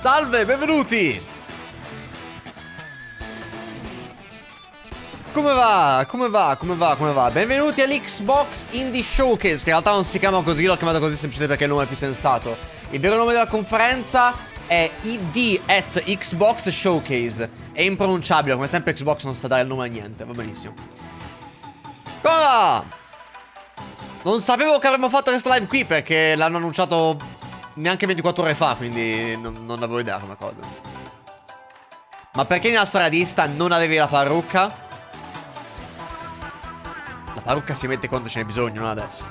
Salve, benvenuti! Come va? Benvenuti all'Xbox Indie Showcase, che in realtà non si chiama così, l'ho chiamato così semplicemente perché è il nome più sensato. Il vero nome della conferenza è ID at Xbox Showcase. È impronunciabile, come sempre Xbox non sa dare il nome a niente, va benissimo. Come va? Non sapevo che avremmo fatto questa live qui perché l'hanno annunciato neanche 24 ore fa, quindi non avevo idea come cosa. Ma perché nella storia di Insta non avevi la parrucca? La parrucca si mette quando ce n'è bisogno, non adesso.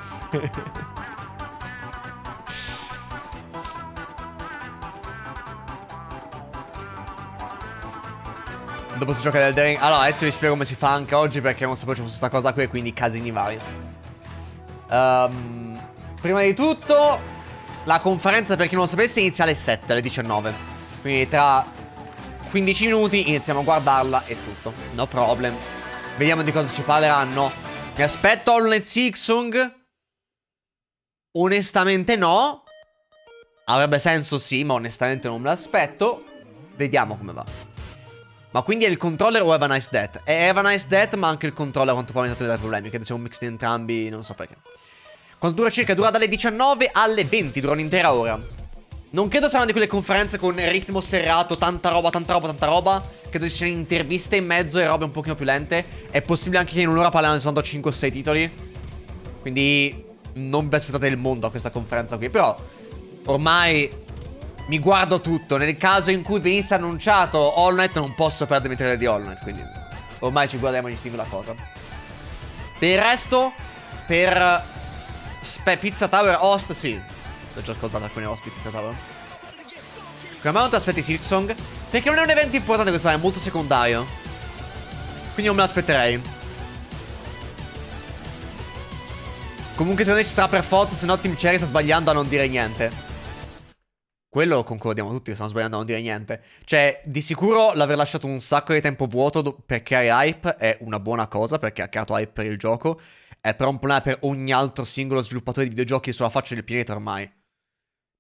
Dopo si gioca del Daring. Allora, adesso vi spiego come si fa anche oggi, perché non sapevo ci fosse questa cosa qui e quindi casini vari. Prima di tutto, la conferenza, per chi non lo sapesse, inizia alle 7, alle 19. Quindi tra 15 minuti iniziamo a guardarla e tutto. No problem. Vediamo di cosa ci parleranno. Mi aspetto Hollow Silksong? Onestamente no. Avrebbe senso sì, ma onestamente non me l'aspetto. Vediamo come va. Ma quindi è il controller o Have a Nice Death? È Have a Nice Death, ma anche il controller quanto poi ha iniziato a dare problemi. Credo sia un mix di entrambi, non so perché. Quanto dura circa? Dura dalle 19 alle 20, dura un'intera ora. Non credo sia una di quelle conferenze con ritmo serrato, tanta roba. Credo ci siano interviste in mezzo e robe un pochino più lente. È possibile anche che in un'ora parleranno soltanto 5 o 6 titoli. Quindi non vi aspettate il mondo a questa conferenza qui. Però ormai mi guardo tutto. Nel caso in cui venisse annunciato Hollow Knight, non posso perdermi il trailer di Hollow Knight. Quindi ormai ci guardiamo ogni singola cosa. Per il resto, per Pizza Tower host, sì. Ho già ascoltato alcuni host di Pizza Tower. Come mai non ti aspetti Silksong? Perché non è un evento importante questo, è molto secondario. Quindi non me l'aspeterei. Comunque secondo me ci sarà per forza, se no Team Cherry sta sbagliando a non dire niente. Quello concordiamo tutti che stanno sbagliando a non dire niente. Cioè, di sicuro l'aver lasciato un sacco di tempo vuoto per creare hype è una buona cosa, perché ha creato hype per il gioco. È però un problema per ogni altro singolo sviluppatore di videogiochi sulla faccia del pianeta ormai.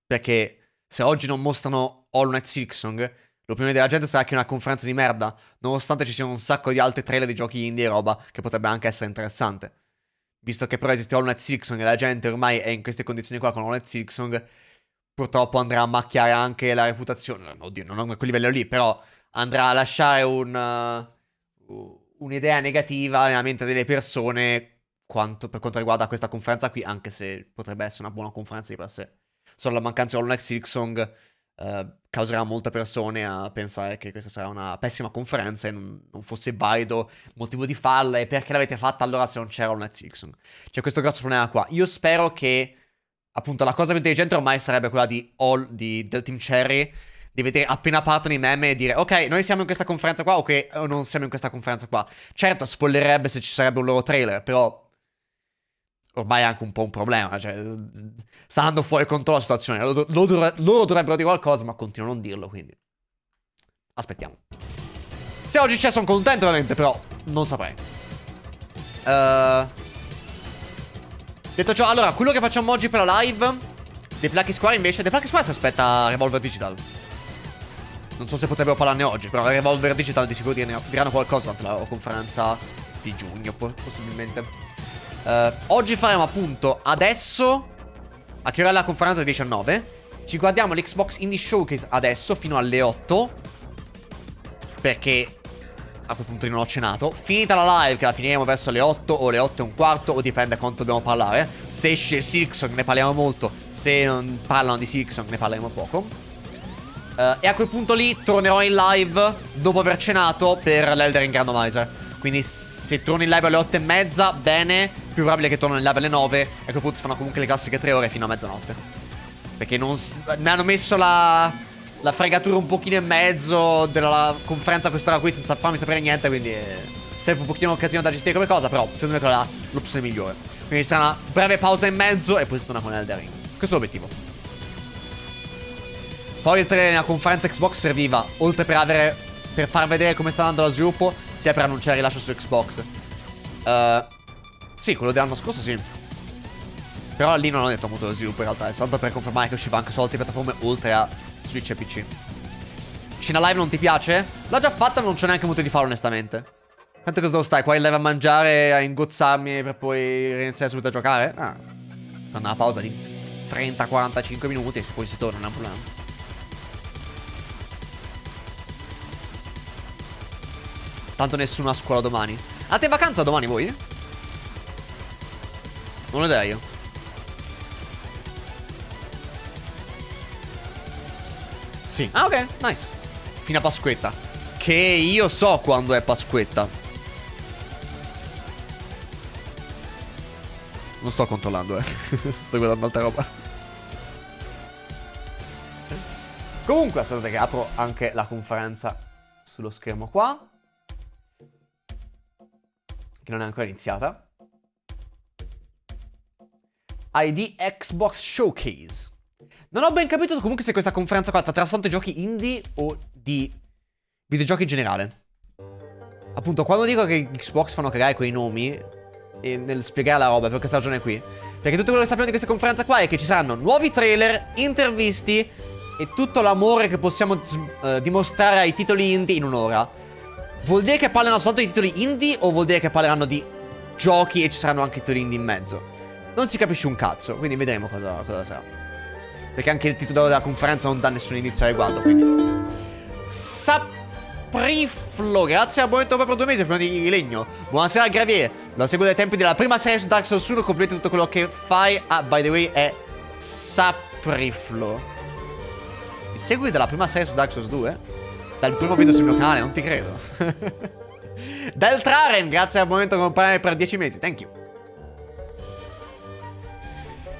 Perché se oggi non mostrano Hollow Knight Silksong, l'opinione della gente sarà che è una conferenza di merda, nonostante ci siano un sacco di altri trailer di giochi indie e roba che potrebbe anche essere interessante. Visto che però esiste Hollow Knight Silksong e la gente ormai è in queste condizioni qua con Hollow Knight Silksong, purtroppo andrà a macchiare anche la reputazione. Oddio, non a quel livello lì, però andrà a lasciare un'idea negativa nella mente delle persone per quanto riguarda questa conferenza qui, anche se potrebbe essere una buona conferenza di per sé. Solo la mancanza di Hollow Knight Silksong causerà molte persone a pensare che questa sarà una pessima conferenza e non fosse valido motivo di farla. E perché l'avete fatta allora se non c'era Hollow Knight Silksong? C'è questo grosso problema qua. Io spero che, appunto, la cosa più intelligente ormai sarebbe quella del Team Cherry, di vedere appena partono i meme e dire ok, noi siamo in questa conferenza qua, ok, o non siamo in questa conferenza qua. Certo, spoilerebbe se ci sarebbe un loro trailer, però ormai è anche un po' un problema, cioè sta andando fuori controllo la situazione. Loro dovrebbero dire qualcosa, ma continuano a non dirlo, quindi aspettiamo. Se oggi c'è sono contento ovviamente, però non saprei. Detto ciò, allora, quello che facciamo oggi per la live dei Plucky Square invece, dei Plucky Square si aspetta Revolver Digital. Non so se potrebbero parlarne oggi, però Revolver Digital di sicuro diranno qualcosa durante la conferenza di giugno, possibilmente. Oggi faremo appunto adesso, a che ora è la conferenza 19. Ci guardiamo l'Xbox Indie Showcase adesso fino alle 8, perché a quel punto io non ho cenato. Finita la live, che la finiremo verso le 8 o le 8 e un quarto, o dipende quanto dobbiamo parlare. Se esce Silksong ne parliamo molto, se non parlano di Silksong ne parleremo poco. E a quel punto lì tornerò in live dopo aver cenato per l'Eldering Randomizer. Quindi se torno in live alle 8 e mezza, bene. Più probabile che torno in live alle 9. E a quel punto si fanno comunque le classiche 3 ore fino a mezzanotte. Perché mi hanno messo la fregatura un pochino in mezzo della conferenza a quest'ora qui senza farmi sapere niente. Quindi sempre un pochino un casino da gestire come cosa. Però secondo me quella è l'opzione migliore. Quindi sarà una breve pausa in mezzo e poi si torna con Eldering. Questo è l'obiettivo. Poi il trailer nella conferenza Xbox serviva, oltre per far vedere come sta andando lo sviluppo, sia per annunciare il rilascio su Xbox. Sì, quello dell'anno scorso sì. Però lì non ho detto molto dello sviluppo in realtà. È stato per confermare che usciva anche su altre piattaforme oltre a Switch e PC. Cina live non ti piace? L'ho già fatta, ma non c'è neanche motivo di farlo, onestamente. Tanto cosa devo stare qua in live a mangiare, a ingozzarmi per poi iniziare subito a giocare? Ah, fanno una pausa di 30-45 minuti e poi si torna, non è un problema. Tanto nessuno a scuola domani. Andate in vacanza domani voi? Non ho idea io. Sì. Ah, ok, nice. Fino a Pasquetta. Che io so quando è Pasquetta. Non sto controllando, sto guardando altra roba. Comunque, aspettate che apro anche la conferenza sullo schermo qua. Che non è ancora iniziata. ID Xbox Showcase. Non ho ben capito comunque se questa conferenza qua tratterà soltanto giochi indie o di videogiochi in generale. Appunto, quando dico che Xbox fanno cagare quei nomi e nel spiegare la roba, per questa ragione qui. Perché tutto quello che sappiamo di questa conferenza qua è che ci saranno nuovi trailer, intervisti e tutto l'amore che possiamo dimostrare ai titoli indie in un'ora. Vuol dire che parleranno soltanto di titoli indie o vuol dire che parleranno di giochi e ci saranno anche titoli indie in mezzo? Non si capisce un cazzo, quindi vedremo cosa sarà. Perché anche il titolo della conferenza non dà nessun indizio al riguardo, quindi... Sapriflo, grazie al abbonamento per 2 mesi prima di legno. Buonasera Gravier, lo seguo dai tempi della prima serie su Dark Souls 1, completi tutto quello che fai. Ah, by the way, è Sapriflo. Mi segui dalla prima serie su Dark Souls 2? Dal primo video sul mio canale, non ti credo. Del Traren, grazie al momento compagno per 10 mesi, thank you.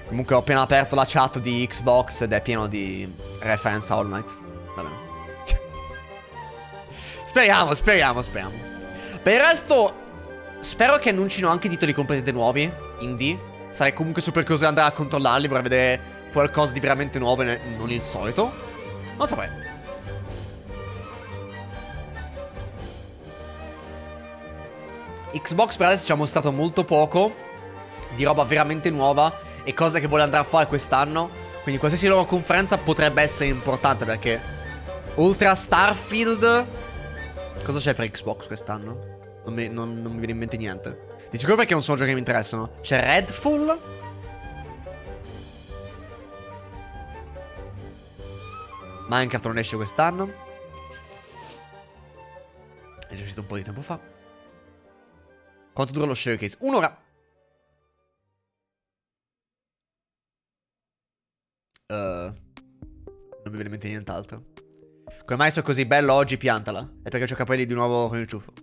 Comunque ho appena aperto la chat di Xbox ed è pieno di reference a All Might. Va bene. Speriamo. Per il resto, spero che annuncino anche titoli completamente nuovi, indie. Sarei comunque super curioso di andare a controllarli, vorrei vedere qualcosa di veramente nuovo e non il solito. Non saprei. Xbox per adesso ci ha mostrato molto poco di roba veramente nuova e cose che vuole andare a fare quest'anno. Quindi qualsiasi loro conferenza potrebbe essere importante, perché oltre a Starfield, cosa c'è per Xbox quest'anno? Non mi viene in mente niente. Di sicuro perché non sono giochi che mi interessano. C'è Redfall. Minecraft non esce quest'anno. È già uscito un po' di tempo fa. Quanto dura lo showcase? Un'ora. Non mi viene in mente nient'altro. Come mai sono così bello oggi? Piantala. È perché ho capelli di nuovo con il ciuffo.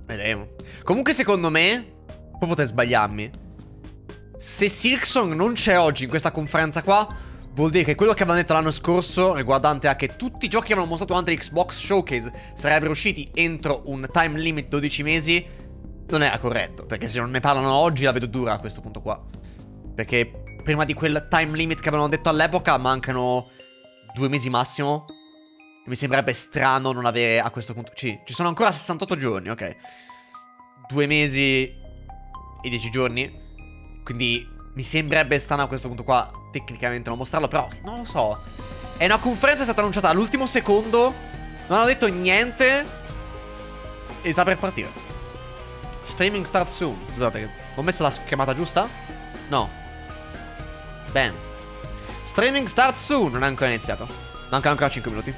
Vedremo. Comunque secondo me, poi potrei sbagliarmi, se Silksong non c'è oggi in questa conferenza qua, vuol dire che quello che avevano detto l'anno scorso, riguardante a che tutti i giochi che avevano mostrato durante l'Xbox Showcase sarebbero usciti entro un time limit 12 mesi, non era corretto. Perché se non ne parlano oggi la vedo dura a questo punto qua. Perché prima di quel time limit che avevano detto all'epoca mancano 2 mesi massimo. E mi sembrerebbe strano non avere a questo punto... Ci sono ancora 68 giorni, ok. 2 mesi e 10 giorni. Quindi mi sembrerebbe strano a questo punto qua tecnicamente non mostrarlo, però non lo so. È una conferenza, è stata annunciata all'ultimo secondo, non hanno detto niente e sta per partire. Streaming start soon. Scusate, ho messo la schermata giusta? No. Bam. Streaming start soon. Non è ancora iniziato. Mancano ancora 5 minuti.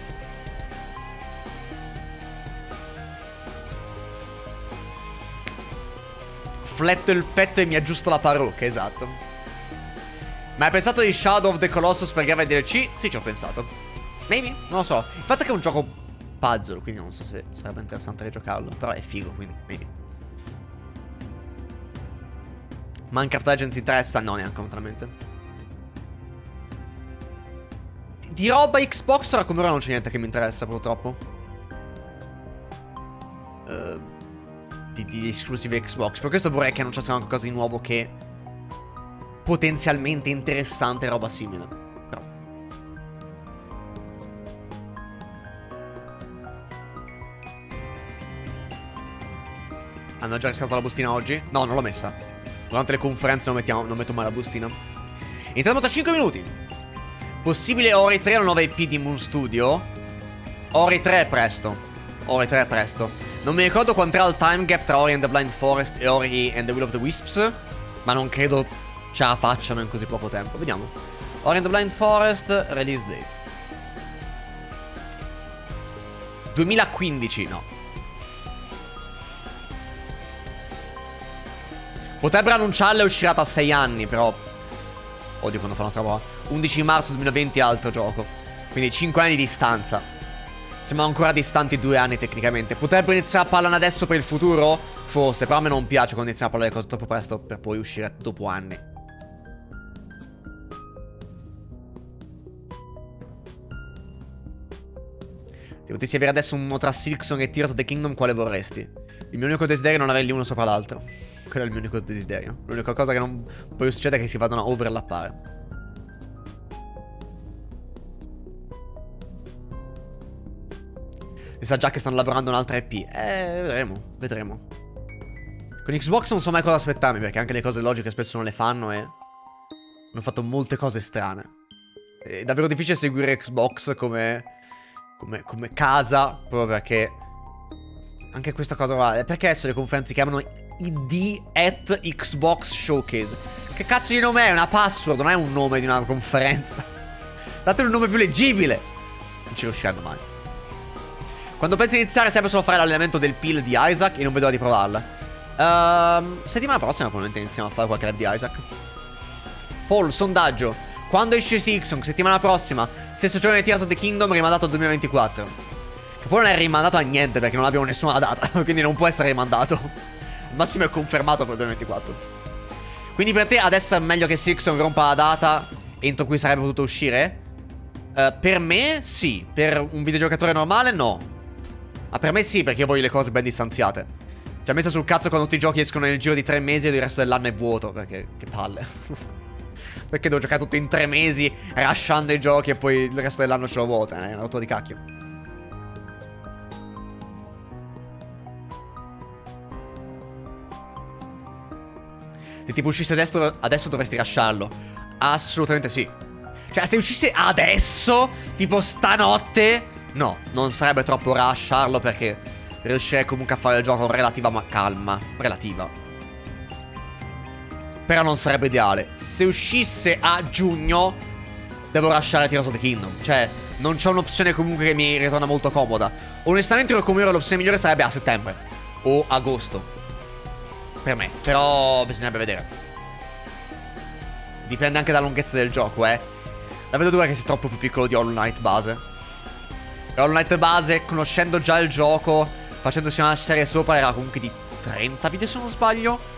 Fletto il petto e mi aggiusto la parrucca, esatto. Ma hai pensato di Shadow of the Colossus per Gravier DLC? Sì, ci ho pensato. Maybe, non lo so. Il fatto è che è un gioco puzzle, quindi non so se sarebbe interessante rigiocarlo. Però è figo, quindi maybe. Minecraft Legends interessa? No, neanche completamente. Di roba Xbox ora come ora non c'è niente che mi interessa, purtroppo. Di esclusive Xbox. Per questo vorrei che annunciassero qualcosa di nuovo che potenzialmente interessante, roba simile. Però Hanno già riscattato la bustina oggi? No, non l'ho messa. Durante le conferenze non metto mai la bustina. Entriamo tra 5 minuti. Possibile ore 3 alla nuova IP di Moon Studio? Ore 3 è presto. Ore 3 è presto. Non mi ricordo quant'era il time gap tra Ori and the Blind Forest e Ori and the Will of the Wisps, ma non credo ce la facciano in così poco tempo. Vediamo. Ori and the Blind Forest, release date 2015, no. Potrebbero annunciarla e uscirà tra 6 anni, però oddio quando fanno sta roba. 11 marzo 2020 altro gioco. Quindi 5 anni di distanza. Sembrano ancora distanti 2 anni tecnicamente. Potrebbero iniziare a parlare adesso per il futuro? Forse, però a me non piace quando iniziano a parlare di cose troppo presto per poi uscire dopo anni. Se potessi avere adesso uno tra Silksong e Tears of the Kingdom, quale vorresti? Il mio unico desiderio è non averli uno sopra l'altro. Quello è il mio unico desiderio. L'unica cosa che non poi succede è che si vadano a overlappare. Si sa già che stanno lavorando un'altra IP. Vedremo, vedremo. Con Xbox non so mai cosa aspettarmi, perché anche le cose logiche spesso non le fanno e hanno fatto molte cose strane. È davvero difficile seguire Xbox come casa, proprio perché anche questa cosa qua. Perché adesso le conferenze si chiamano ID at Xbox Showcase? Che cazzo di nome è? Una password, non è un nome di una conferenza. Dateli un nome più leggibile. Non ci riusciranno mai. Quando pensi di iniziare sempre solo a fare l'allenamento del peel di Isaac e non vedo di provarla. Settimana prossima probabilmente iniziamo a fare qualche live di Isaac. Paul, sondaggio. Quando esce Silksong? Settimana prossima. Stesso giorno di Tears of the Kingdom, rimandato al 2024. Che poi non è rimandato a niente perché non abbiamo nessuna data. Quindi non può essere rimandato. Al massimo è confermato per il 2024. Quindi per te adesso è meglio che Silksong rompa la data entro cui sarebbe potuto uscire? Per me sì. Per un videogiocatore normale no. Ma per me sì, perché io voglio le cose ben distanziate. Ci ha messo sul cazzo quando tutti i giochi escono nel giro di 3 mesi e il resto dell'anno è vuoto. Perché che palle. Perché devo giocare tutto in 3 mesi rushando i giochi e poi il resto dell'anno ce l'ho vuota. È una rottura di cacchio. Se tipo uscisse adesso dovresti rusharlo. Assolutamente sì. Cioè se uscisse adesso, tipo stanotte, no, non sarebbe troppo rusharlo perché riuscirei comunque a fare il gioco relativa ma calma. Relativa. Però non sarebbe ideale. Se uscisse a giugno, devo rushare Tears of the Kingdom. Cioè, non c'è un'opzione comunque che mi ritorna molto comoda. Onestamente, l'opzione migliore sarebbe a settembre o agosto. Per me. Però bisognerebbe vedere. Dipende anche dalla lunghezza del gioco, La vedo dura che sia troppo più piccolo di Hollow Knight base. E Hollow Knight base, conoscendo già il gioco, facendosi una serie sopra, era comunque di 30 video se non sbaglio.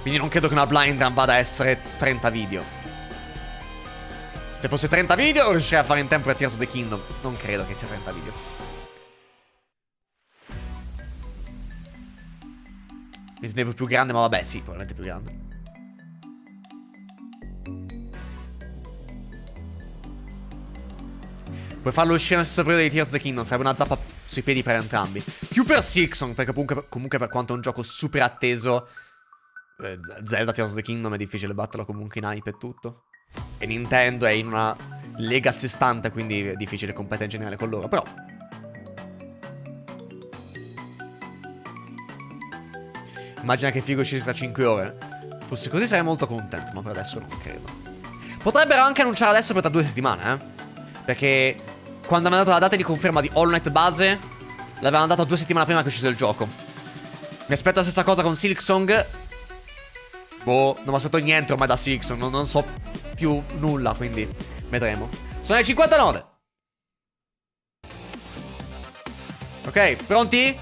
Quindi non credo che una blind run vada a essere 30 video. Se fosse 30 video riuscirei a fare in tempo per Tears of the Kingdom. Non credo che sia 30 video. Mi tenevo più grande, ma vabbè, sì, probabilmente più grande. Puoi farlo uscire nello stesso periodo di Tears of the Kingdom. Sarebbe una zappa sui piedi per entrambi. Più per Silksong, perché comunque per quanto è un gioco super atteso, Zelda Tears of the Kingdom è difficile batterlo comunque in hype e tutto. E Nintendo è in una lega a sé stante, quindi è difficile competere in generale con loro. Però immagina che figo uscisse tra 5 ore. Fosse così sarei molto contento, ma per adesso non credo. Potrebbero anche annunciare adesso per tra 2 settimane, Perché quando avevano dato la data di conferma di Hollow Knight base, l'avevano data 2 settimane prima che uscisse il gioco. Mi aspetto la stessa cosa con Silksong. Boh, non mi aspetto niente ormai da Silksong. Non so più nulla, quindi vedremo. Sono le 59. Ok, pronti?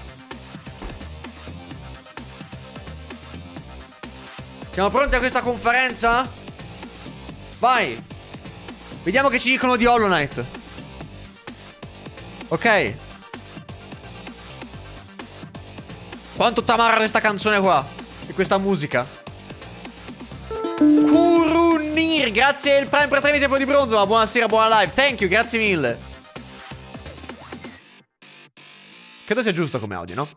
Siamo pronti a questa conferenza? Vai. Vediamo che ci dicono di Hollow Knight. Ok. Quanto tamarra questa canzone qua. E questa musica. Kurunir, grazie il Prime per 3 mesi e poi di bronzo. Ma buonasera, buona live. Thank you, grazie mille. Credo sia giusto come audio, no?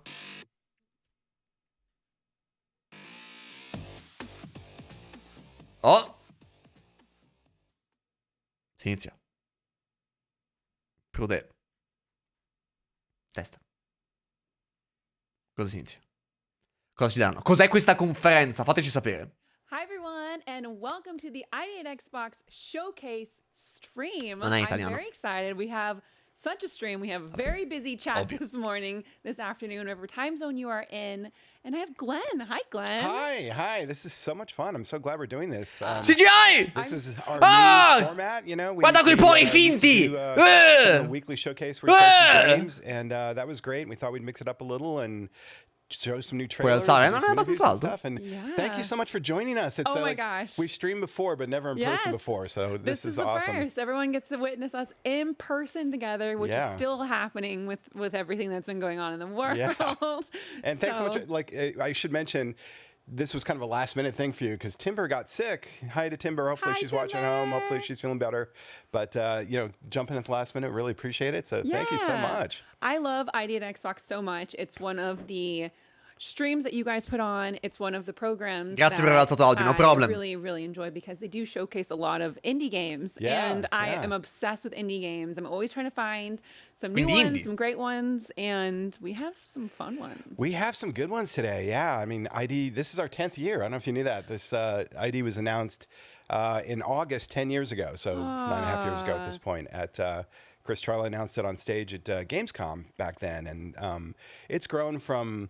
Oh! Si inizia. Prude. Testa. Cosa si inizia? Cosa ci danno? Cos'è questa conferenza? Fateci sapere. Hi everyone, and welcome to the ID at Xbox Showcase stream. Non è I'm italiano. very excited. We have such a stream. We have a very busy chat this morning, this afternoon, whatever time zone you are in. And I have Glenn. Hi, Glenn. Hi. This is so much fun. I'm so glad we're doing this. CGI! This is our new format, you know. Guarda quei pori finti! A weekly showcase where we play some games, and that was great. And we thought we'd mix it up a little and show some new trailers. alzare? And Non some è interviews abbastanza and alto. stuff. And Yeah. thank you so much for joining us. It's Oh my gosh. We've streamed before, but never in person before. So this is the awesome. first. Everyone gets to witness us in person together, which Yeah. is still happening with everything that's been going on in the world. Yeah. And thanks so much. Like I should mention, this was kind of a last minute thing for you because Timber got sick. Hi to Timber. Hopefully Hi, she's watching at home. Timber. Hopefully she's feeling better. But, jumping at the last minute, really appreciate it. So thank you so Yeah. much. I love ID at Xbox so much. It's one of the streams that you guys put on. It's one of the programs Grazie per that aver alzato audio, no I problem. really enjoy because they do showcase a lot of indie games. Yeah, And I yeah. am obsessed with indie games. I'm always trying to find some new Quindi ones, indie. some great ones, and we have some fun ones. We have some good ones today. Yeah. I mean, ID, this is our 10th year. I don't know if you knew that. This ID was announced in August 10 years ago. So 9.5 years ago at this point. Chris Charlie announced it on stage at Gamescom back then. And it's grown from,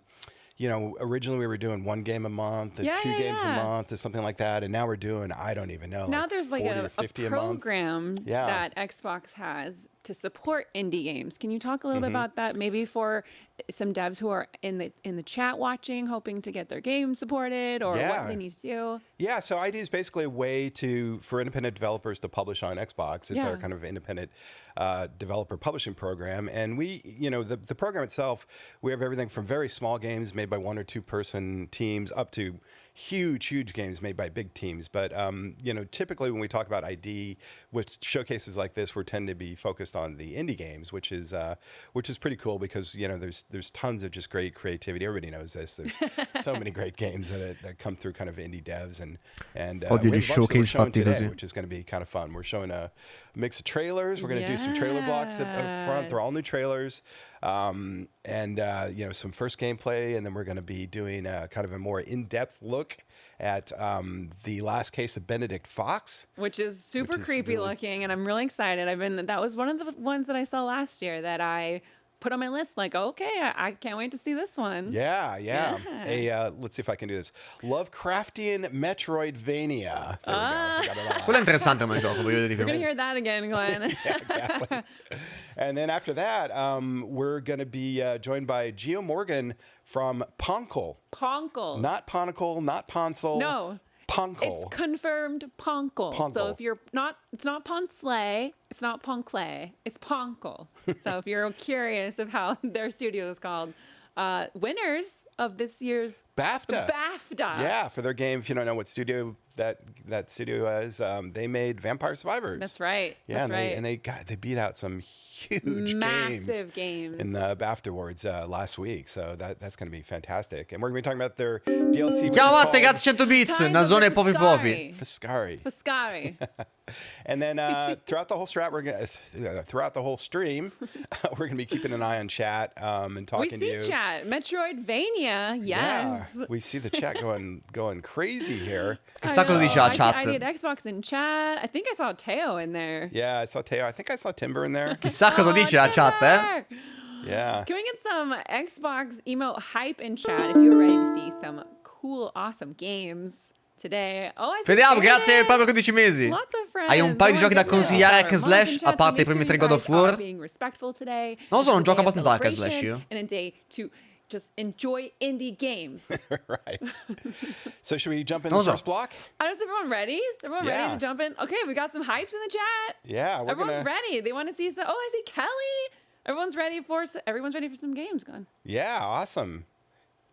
originally we were doing one game a month, to two games a month, or something like that. And now we're doing, I don't even know. Now there's 40 or a 50 a month. program Yeah. that Xbox has to support indie games. Can you talk a little bit about that? Maybe for some devs who are in the chat watching, hoping to get their game supported, or Yeah. what they need to do. Yeah, so ID is basically a way for independent developers to publish on Xbox. It's our Yeah. kind of independent developer publishing program. And we, the program itself, we have everything from very small games made by 1 or 2 person teams up to huge games made by big teams. But, typically when we talk about ID with showcases like this, we tend to be focused on the indie games, which is pretty cool because, there's tons of just great creativity. Everybody knows this. There's so many great games that come through kind of indie devs and we have a bunch that we're showcase showing fatti today, così. which is going to be kind of fun. We're showing a mix of trailers. We're going to do some trailer blocks up front. They're all new trailers. Some first gameplay, and then we're going to be doing kind of a more in-depth look at the last case of Benedict Fox, Which is super creepy really- looking, and I'm really excited. That was one of the ones that I saw last year that I put on my list. Like, okay, I can't wait to see this one. Yeah. Let's see if I can do this. Lovecraftian Metroidvania. There we go. I got it all. Quello è interessante come gioco, voglio dire. We're gonna hear that again, Glenn. Exactly. And then after that, we're going to be joined by Gio Morgan from Ponkel. Ponkel. Not Ponicle, not Ponsel. No. Ponkel. It's confirmed Ponkel. So Ponkel. if you're not, it's not Ponsley, it's not Ponclay, it's Ponkel. So if you're curious of how their studio is called, winners of this year's BAFTA. BAFTA. For their game. If you don't know what studio that studio is, they made Vampire Survivors. That's right. Yeah, That's and they beat out some huge Massive games. in the BAFTA Awards last week. So that's going to be fantastic. And we're going to be talking about their DLC, which is Ciao, called ragazzi, 100 bits, Times of nasone the popi popi. Fiscari. Fiscari. Fiscari. And then throughout the whole throughout the whole stream, we're going to be keeping an eye on chat and We talking to see you. chat. Metroidvania. Yes. Yeah, we see the chat going crazy here. Chissà cosa dice la I did chat. Xbox in chat. I think I saw Teo in there. Yeah, I saw Teo. I think I saw Timber in there. Chissà cosa dice la chat, eh? Timber! Yeah. Can we get some Xbox emote hype in chat if you're ready to see some cool, awesome games today? Oh, I see Vediamo, Eric. grazie per il proprio 15 mesi. Lots of friends. Hai un paio di Oh giochi my da goodness. consigliare hack Our and moms in slash, chat, a parte so i primi make 3 sure God of you guys War? are being respectful today. Non so, non It's a gioco day of abbastanza hack and slash celebration io. And a day to just enjoy indie games. Right. So should we jump in Non the so. first block? Is everyone ready? Is everyone ready Yeah. to jump in? Okay, we got some hypes in the chat. Yeah, we're Everyone's gonna. ready. They want to see some. Oh, I see Kelly. Everyone's ready for some games. Gone. Yeah, awesome.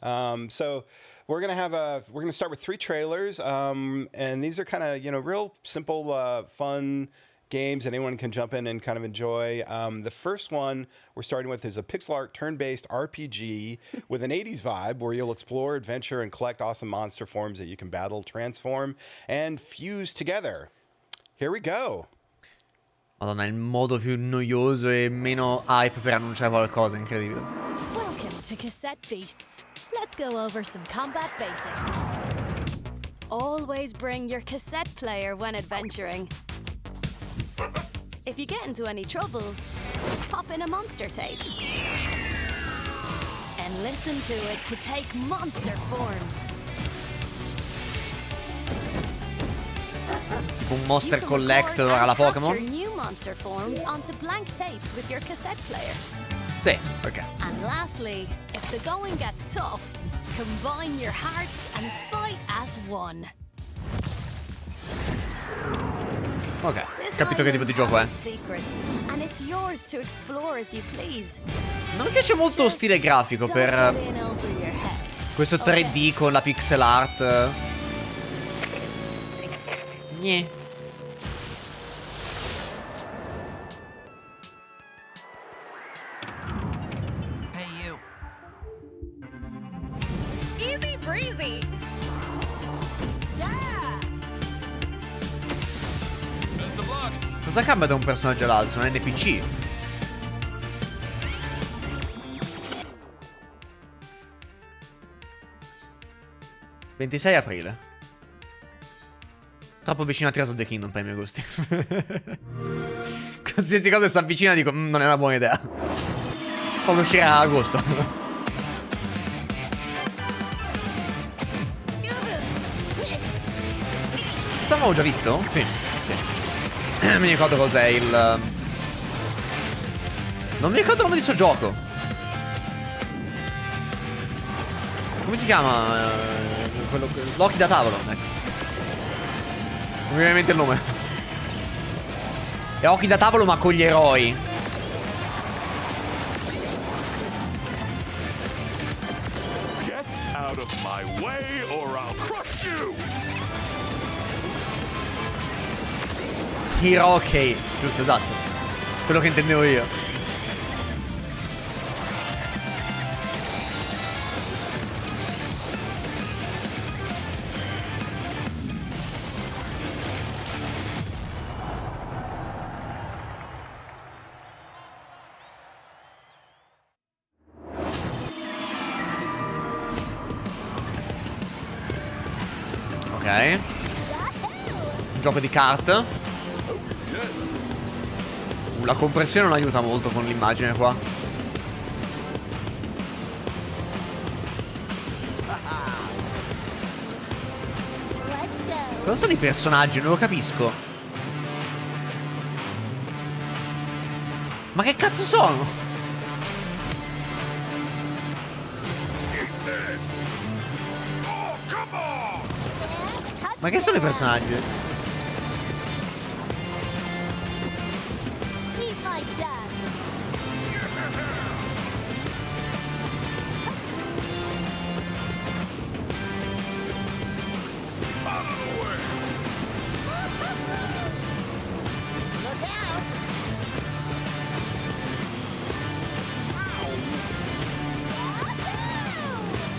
So we're gonna start with 3 trailers, and these are kind of real simple, fun games anyone can jump in and kind of enjoy. The first one we're starting with is a pixel art turn-based RPG with an 80s vibe where you'll explore, adventure, and collect awesome monster forms that you can battle, transform, and fuse together. Here we go. Madonna, il modo più noioso e meno hype per annunciare qualcosa, incredibile. Welcome to Cassette Beasts. Let's go over some combat basics. Always bring your cassette player when adventuring. If you get into any trouble, pop in a monster tape. And listen to it to take monster form. Tipo un Monster Collector alla Pokémon? Your new monster forms onto blank tapes with your cassette player. Sì, ok. And lastly, if the going gets tough, combine your hearts and fight as one. Ok, capito che tipo di gioco è. And it's yours to explore as you please. Non mi piace molto lo stile grafico per questo 3D con la pixel art. Gnè. Hey you. Easy breezy. Yeah. Best of luck. Cosa cambia da un personaggio all'altro? Un NPC? «26 aprile». Troppo vicino a Tears of the Kingdom per i miei gusti. Qualsiasi cosa si avvicina dico non è una buona idea. Fallo uscire a agosto. Stavamo già visto? Sì. Mi ricordo cos'è il... Non mi ricordo il nome di sto gioco. Come si chiama? Quello... L'occhi da tavolo, ecco. Non mi viene in mente il nome. È occhi da tavolo ma con gli eroi. Get out of my way or I'll crush you! Hiroki. Giusto, esatto. Quello che intendevo io. Ok. Un gioco di carte. La compressione non aiuta molto con l'immagine qua. Cosa sono i personaggi? Non lo capisco. Ma che cazzo sono? Ma che sono i personaggi?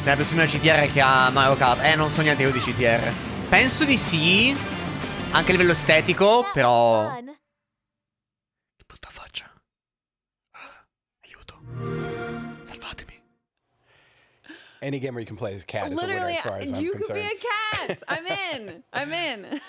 Sei più simile a CTR che a Mario Kart. Non so niente io di CTR. Penso di sì. Anche a livello estetico. Però che brutta faccia. Aiuto. Salvatemi. Any game where you can play as cat is a winner Literally, as far as I'm you concerned. could be a cat. I'm in. I'm in.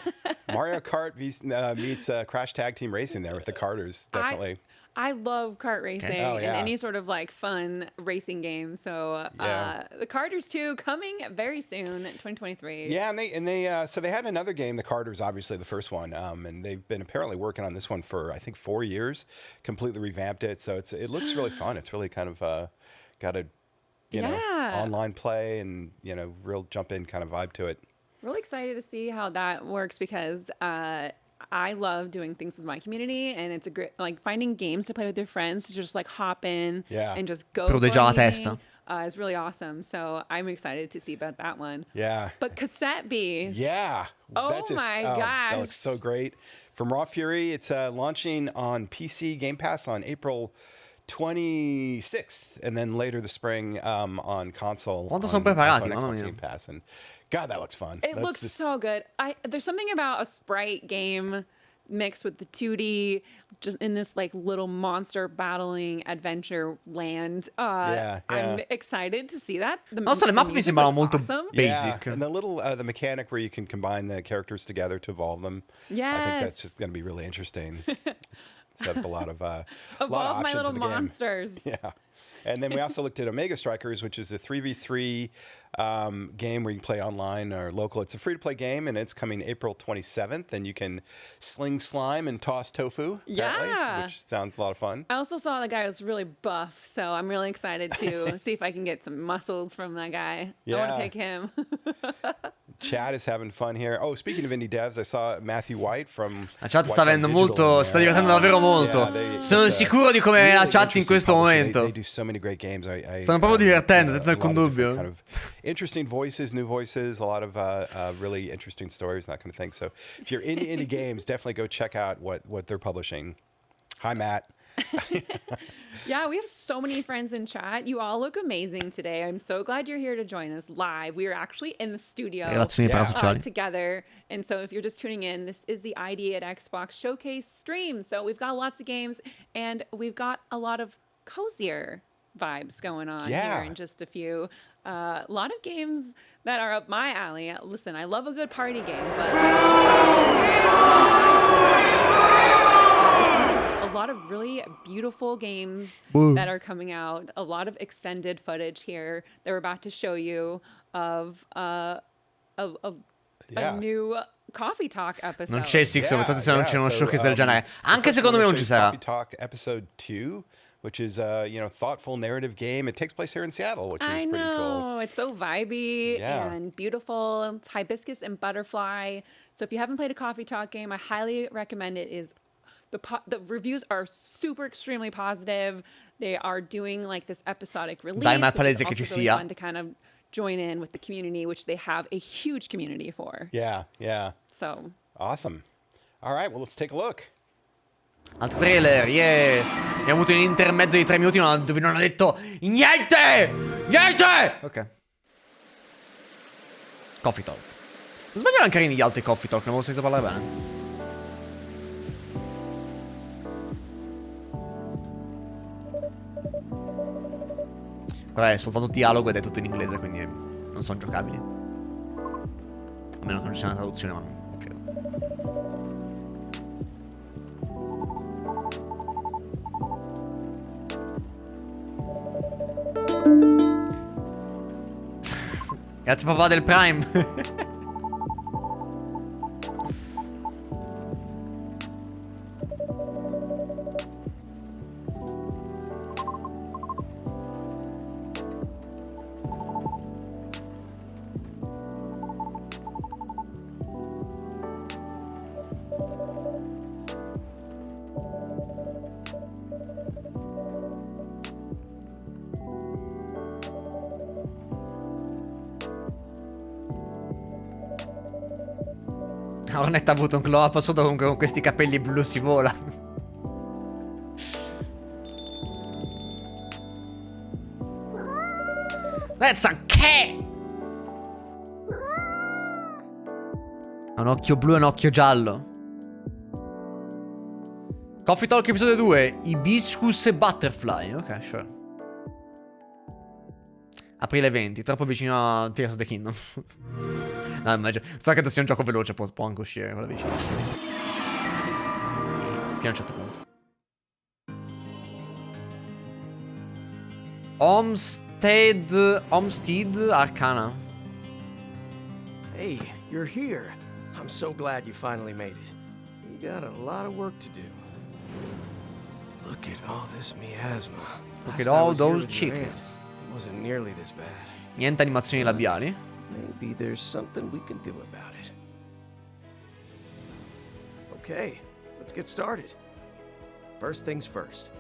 Mario Kart meets Crash Tag Team Racing there with the karters, definitely. I love kart racing Oh, yeah. and any sort of like fun racing game. So Yeah. the Carters 2 coming very soon, 2023. Yeah, and they so they had another game, the Carters, obviously the first one, and they've been apparently working on this one for I think 4 years, completely revamped it, so it looks really fun. It's really kind of got a you know online play and real jump in kind of vibe to it. Really excited to see how that works because I love doing things with my community, and it's a great like finding games to play with your friends to just like hop in and just go. Prodeggia la testa. It's really awesome. So I'm excited to see about that one. Yeah. But Cassette Beast. Yeah. Oh my gosh. That looks so great. from Raw Fury. It's launching on PC Game Pass on April 26th, and then later this spring on console. Quanto sono preparati, on mamma Xbox mia. Game Pass, and God, that looks fun. It looks so good. There's something about a sprite game mixed with the 2D, just in this like little monster battling adventure land. I'm excited to see that. Also, le mappe mi sembrano molto basic. And the little the mechanic where you can combine the characters together to evolve them. Yes. I think that's just going to be really interesting. Set up a lot of evolve my little in the game. monsters. Yeah. And then we also looked at Omega Strikers, which is a 3v3 game where you can play online or local. It's a free-to-play game, and it's coming April 27th, and you can sling slime and toss tofu, yeah, which sounds a lot of fun. I also saw the guy was really buff, so I'm really excited to see if I can get some muscles from that guy. Yeah. I want to pick him. Chad is having fun here. Oh, speaking of indie devs, I saw Matthew White from La chat sta avendo molto, sta divertendo davvero molto. Sono sicuro di come è la chat in questo momento. They do so many great games. Stanno proprio divertendo, senza alcun dubbio. Kind of interesting voices, new voices, a lot of really interesting stories and that kind of thing. So if you're into indie games, definitely go check out what they're publishing. Hi, Matt. Yeah, we have so many friends in chat. You all look amazing today. I'm so glad you're here to join us live. We are actually in the studio together. And so if you're just tuning in, this is the ID at Xbox Showcase stream. So we've got lots of games, and we've got a lot of cozier vibes going on here in just a few. A lot of games that are up my alley. Listen, I love a good party game, but a lot of really beautiful games that are coming out. A lot of extended footage here that we're about to show you of a new Coffee Talk episode. Non c'è Six, tanto se non c'è uno showcase del genere. Anche secondo me non ci sarà. Coffee Talk episode 2, which is a thoughtful narrative game. It takes place here in Seattle, which is pretty cool. It's so vibey and beautiful. It's hibiscus and butterfly. So if you haven't played a Coffee Talk game, I highly recommend it. The reviews are super extremely positive. They are doing like this episodic release, Dai, ma è which palese is che ci also really sia. fun to kind of join in with the community, which they have a huge community for. Yeah. So awesome. All right, well, let's take a look. Altro trailer, yeah. Abbiamo avuto un intermezzo di 3 minuti dove non ha detto niente! Niente! Ok. Coffee Talk. Non sbaglio, erano carini gli altri Coffee Talk, non avevo sentito parlare bene. Vabbè, è soltanto dialogo ed è tutto in inglese, quindi non sono giocabili. A meno che non ci sia una traduzione, ma non credo. Grazie papà del Prime. Ornetta ha avuto un glow up sotto, comunque con questi capelli blu si vola. That's a cat! Ha un occhio blu e un occhio giallo. Coffee Talk episodio 2, Hibiscus e Butterfly. Ok, sure. Aprile 20, troppo vicino a Tears of the Kingdom. No, immagino. So che sia un gioco veloce, può anche uscire con la vicinanza. Fino a un certo punto. Homestead Arcana. Hey, you're here. I'm so glad you finally made it. You got a lot of work to do. Look at all this miasma. Look at all those chickens. It wasn't nearly this bad. Niente animazioni labiali. Maybe there's something we can do about it. Okay, let's get started. First things first.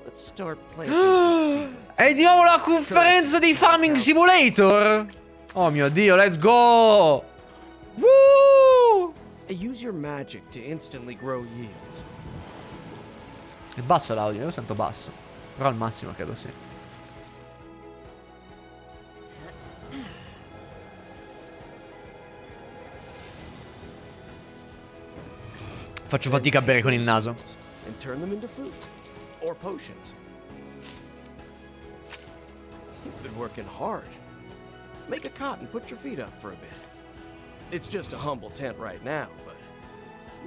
Let's start planting some seedlings. È di nuovo la conferenza di Farming Simulator. Oh mio Dio, let's go. Woo! and use your magic to instantly grow yields. È basso l'audio, io lo sento basso. Però al massimo credo sì. Faccio fatica a bere con il naso. And turn them into fruit or potions. You've been working hard. Make a cot and put your feet up for a bit. It's just a humble tent right now, but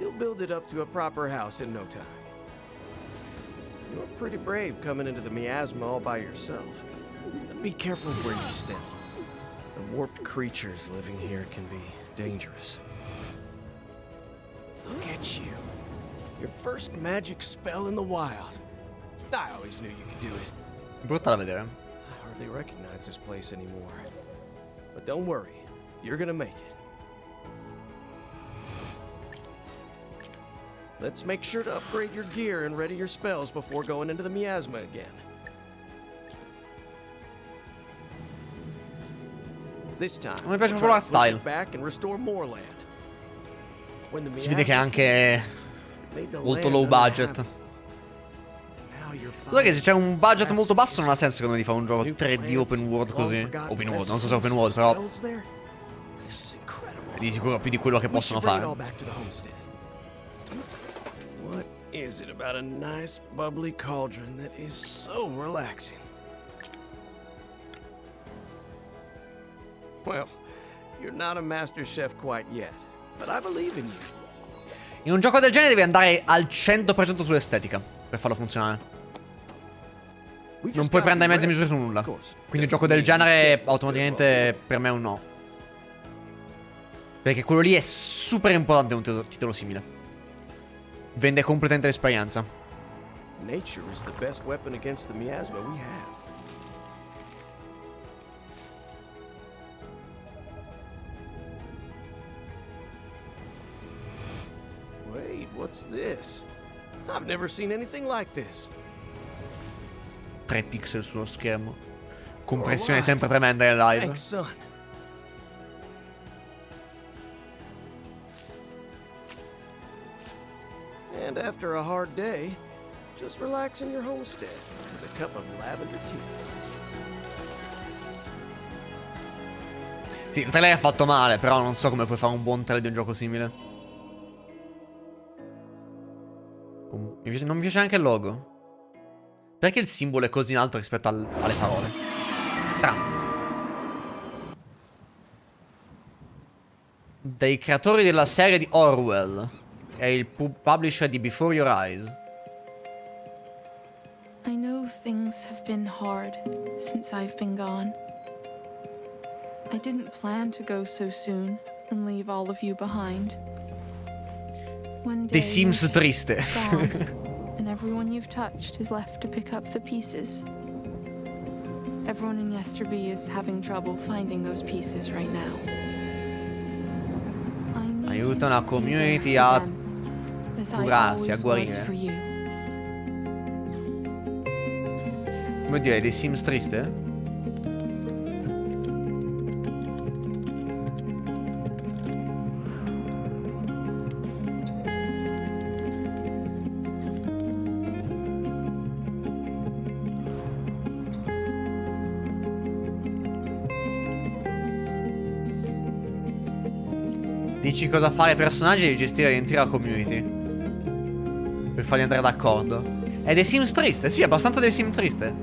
you'll build it up to a proper house in no time. You're pretty brave coming into the miasma all by yourself. But be careful where you step. The warped creatures living here can be dangerous. Look at you. Your first magic spell in the wild. I always knew you could do it. Brutta da vedere. I hardly recognize this place anymore. But don't worry, you're gonna make it. Let's make sure to upgrade your gear and ready your spells before going into the miasma again. This time, Non mi piace we'll proprio try la to push style. it back and restore more land. When the Si vede che è miasma anche made the molto land low budget. uninhabitable. Now you're Solo che se c'è un budget fine. molto basso non ha senso secondo me di fare un gioco New 3D plants, open world long così. forgotten Open world, non so se recipes, open world, però spells there. This is incredible. è di sicuro più di quello che We possono should bring it all fare. back to the homestead. What is it about a nice bubbly cauldron that is so relaxing? Well, you're not a master chef quite yet, but I believe in you. In un gioco del genere devi andare al 100% sull'estetica per farlo funzionare. We Non just puoi gotta prendere be mezze misure ready. su nulla. Of course, Quindi un gioco del genere automaticamente per me è un no. Perché quello lì è super importante un titolo simile. Vende completamente l'esperienza. Nature is the best weapon against the miasma we have. Wait, what's this? I've never seen anything like this. 3 pixel sullo schermo. Compressione sempre tremenda nel live. Thanks, son. And after a hard day, just relax in your homestead with a cup of lavender tea. Sì, il trailer è fatto male, però non so come puoi fare un buon trailer di un gioco simile. Non mi piace neanche il logo. Perché il simbolo è così in alto rispetto alle parole? Strano. Dei creatori della serie di Orwell. È il publisher di Before Your Eyes. I know things have been hard since I've been gone. I didn't plan to go so soon and leave all of you behind. One day The Sims you're triste. gone, and everyone you've touched is left to pick up the pieces. Everyone in Yesterby is having trouble finding those pieces right now. I need Aiuta you una to be community there a for them, as I curarsi, a always was guarire. for you. Come dire, dei Sims triste? Dici cosa fare ai personaggi e gestire l'intera community per farli andare d'accordo. È dei Sims triste, sì, è abbastanza dei Sims triste.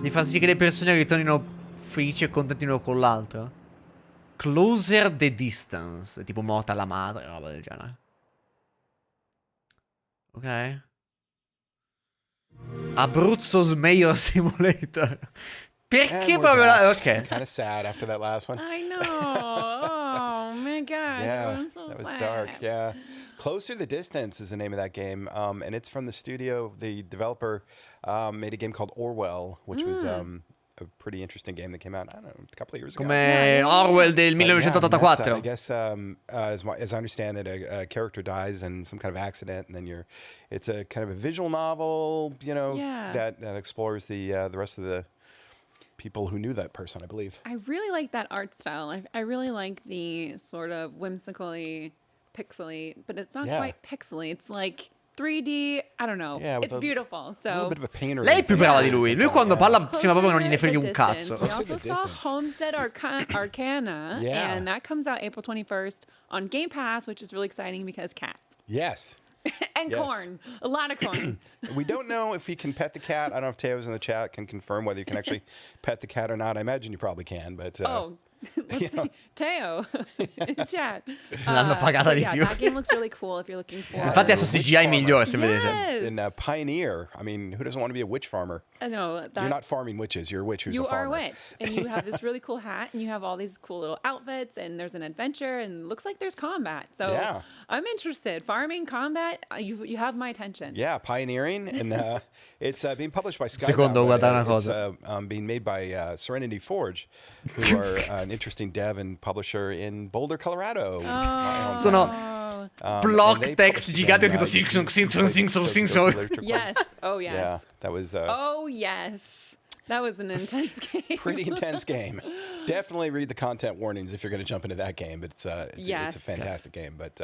Di far sì che le persone ritornino felici e contenti l'uno con l'altro. Closer the distance. È tipo morta la madre, roba del genere. Ok. Abruzzo's Mayor Simulator. Perché proprio la... Ok. Kind of sad after that last one. I know. Oh my gosh. Yeah, I'm so that was sad. dark. Yeah, Closer the Distance is the name of that game, and it's from the studio. The developer made a game called Orwell, which was a pretty interesting game that came out, I don't know, a couple of years ago. Come Orwell del But yeah, I 1984. guess as I understand it, a character dies in some kind of accident, and then it's a kind of a visual novel, you know, Yeah. that explores the rest of the people who knew that person, I believe. I really like that art style. I really like the sort of whimsically pixely, but it's not quite pixely. It's like 3D, I don't know. Yeah, it's beautiful. So a little bit of a painter. Lei è più brava di lui. Lui quando parla sembra proprio che non gliene frega un cazzo. We also saw Homestead Arcana, Yeah. and that comes out April 21st on Game Pass, which is really exciting because cats. Yes. And corn. A lot of corn. We don't know if he can pet the cat. I don't know if Teo's in the chat can confirm whether you can actually pet the cat or not. I imagine you probably can, but... Let's see. Teo in chat. L'hanno pagata di più. That game looks really cool if you're looking for. Infatti adesso CGI migliore se vedete. Yes. In Pioneer, I mean, who doesn't want to be a witch farmer? No, You're not farming witches. You're a witch who's a farmer. You are a witch, and you have this really cool hat, and you have all these cool little outfits, and there's an adventure, and looks like there's combat. So Yeah. I'm interested. Farming, combat, you have my attention. Yeah, pioneering, and it's being published by Skybound. Secondo, guarda una It's cosa. being made by Serenity Forge, who are an interesting dev and publisher in Boulder, Colorado. Sono and block they text published gigante again, scritto Yes. Oh, yes. Yeah, that was Oh, yes. That was an intense game. pretty intense game. Definitely read the content warnings if you're going to jump into that game. But it's a fantastic game. But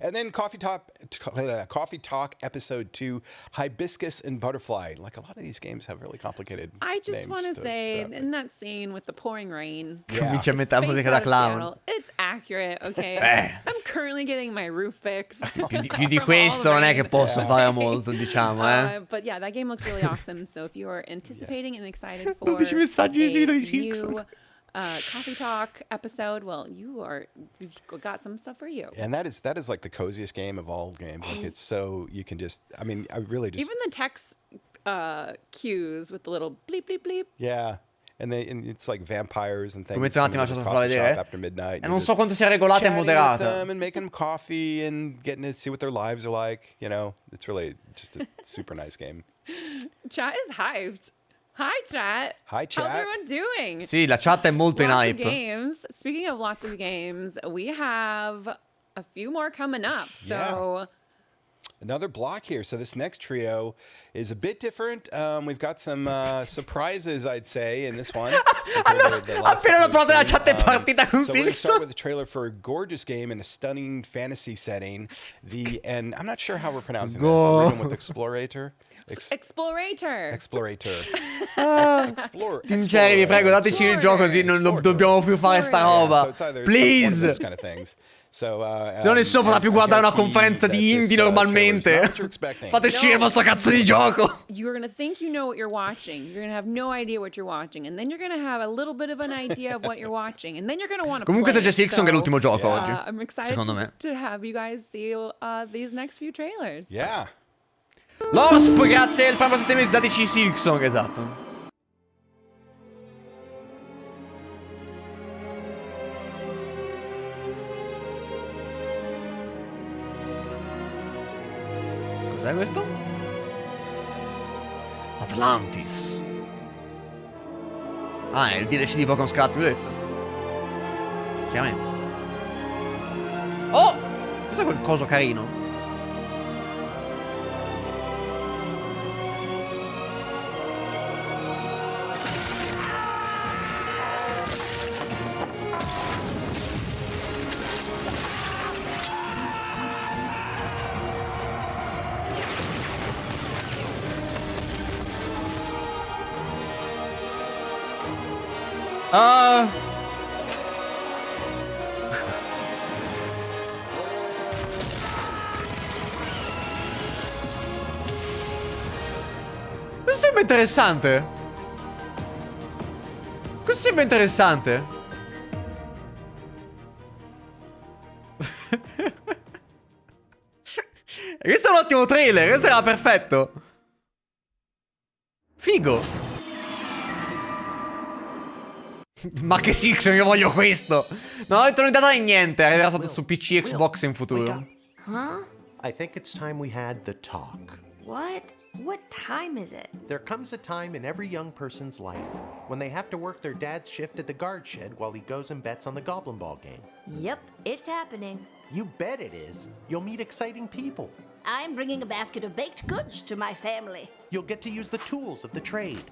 and then Coffee Talk Episode 2, Hibiscus and Butterfly. Like a lot of these games have really complicated. I just want to say, stuff. in that scene with the pouring rain, Comincia a it's mettere musica based da out of clown. Seattle. It's accurate, okay? I'm currently getting my roof fixed. Più di questo non è che posso fare molto, diciamo, But yeah, that game looks really awesome. So if you are anticipating and excited for Tutti i messaggi di a Simpson. new Coffee Talk episode, well, you've got some stuff for you. And that is like the coziest game of all games. Like it's so you can just. I mean, I really just. Even the text cues with the little bleep bleep bleep. Yeah. And it's like vampires and things. Come un attimo, lasciate farla vedere. After midnight. E non so quanto sia regolata e moderata. And making them coffee and getting to see what their lives are like. You know, it's really just a super nice game. Chat is hyped. Hi, chat. Hi, chat. How's everyone doing? Sì, la chat è molto in Lots of hype. games. Speaking of lots of games, we have a few more coming up. So another block here. So this next trio is a bit different. We've got some surprises, I'd say, in this one. Appena la prova della chat è partita con So we're going to Silks. start with a trailer for a gorgeous game in a stunning fantasy setting. And I'm not sure how we're pronouncing this. I'm reading with Explorator. Explorator. Explorator. Sinceri, vi prego, dateci il gioco così non dobbiamo più fare sta roba. Please. Se no nessuno potrà più guardare una conferenza di indie normalmente. Fate uscire il vostro cazzo di gioco. You're going to think you know what you're watching. You're going to have no idea what you're watching. And then you're going to have a little bit of an idea of what you're watching. And then you're going to want to Comunque play. se c'è Silkson che è l'ultimo gioco oggi. I'm excited to have you guys see these next few trailers. Yeah. Losp, grazie il Primo 7 mesi, dateci Silkson, esatto. Cos'è questo? Atlantis. Ah, è il DLC di Pokémon Scarlet Violet. Chiaramente. Oh! Cos'è quel coso carino? Questo sembra interessante. Questo sembra interessante. Questo è un ottimo trailer. Questo era perfetto. Figo. Ma che Silkson, io voglio questo. Non ho detto un'idea di niente. Arriverà stato su PC, Xbox in futuro. Huh? I think it's time we had the talk. What? What time is it? There comes a time in every young person's life when they have to work their dad's shift at the guard shed while he goes and bets on the Goblin Ball game. Yep, it's happening. You bet it is. You'll meet exciting people. I'm bringing a basket of baked goods to my family. You'll get to use the tools of the trade.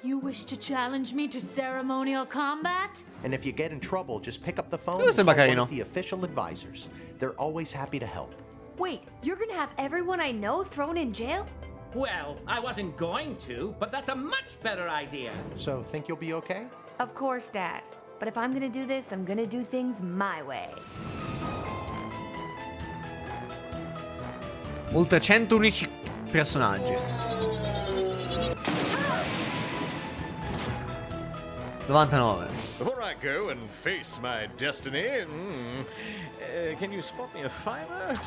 You wish to challenge me to ceremonial combat? And if you get in trouble, just pick up the phone Questo and sembra call one carino. of the official advisors. They're always happy to help. Wait, you're gonna have everyone I know thrown in jail? Well, I wasn't going to, but that's a much better idea. So, think you'll be okay? Of course, Dad. But if I'm gonna do this, I'm gonna do things my way. Oltre 100 unici personaggi. 99. Before I go and face my destiny, can you spot me a fiver?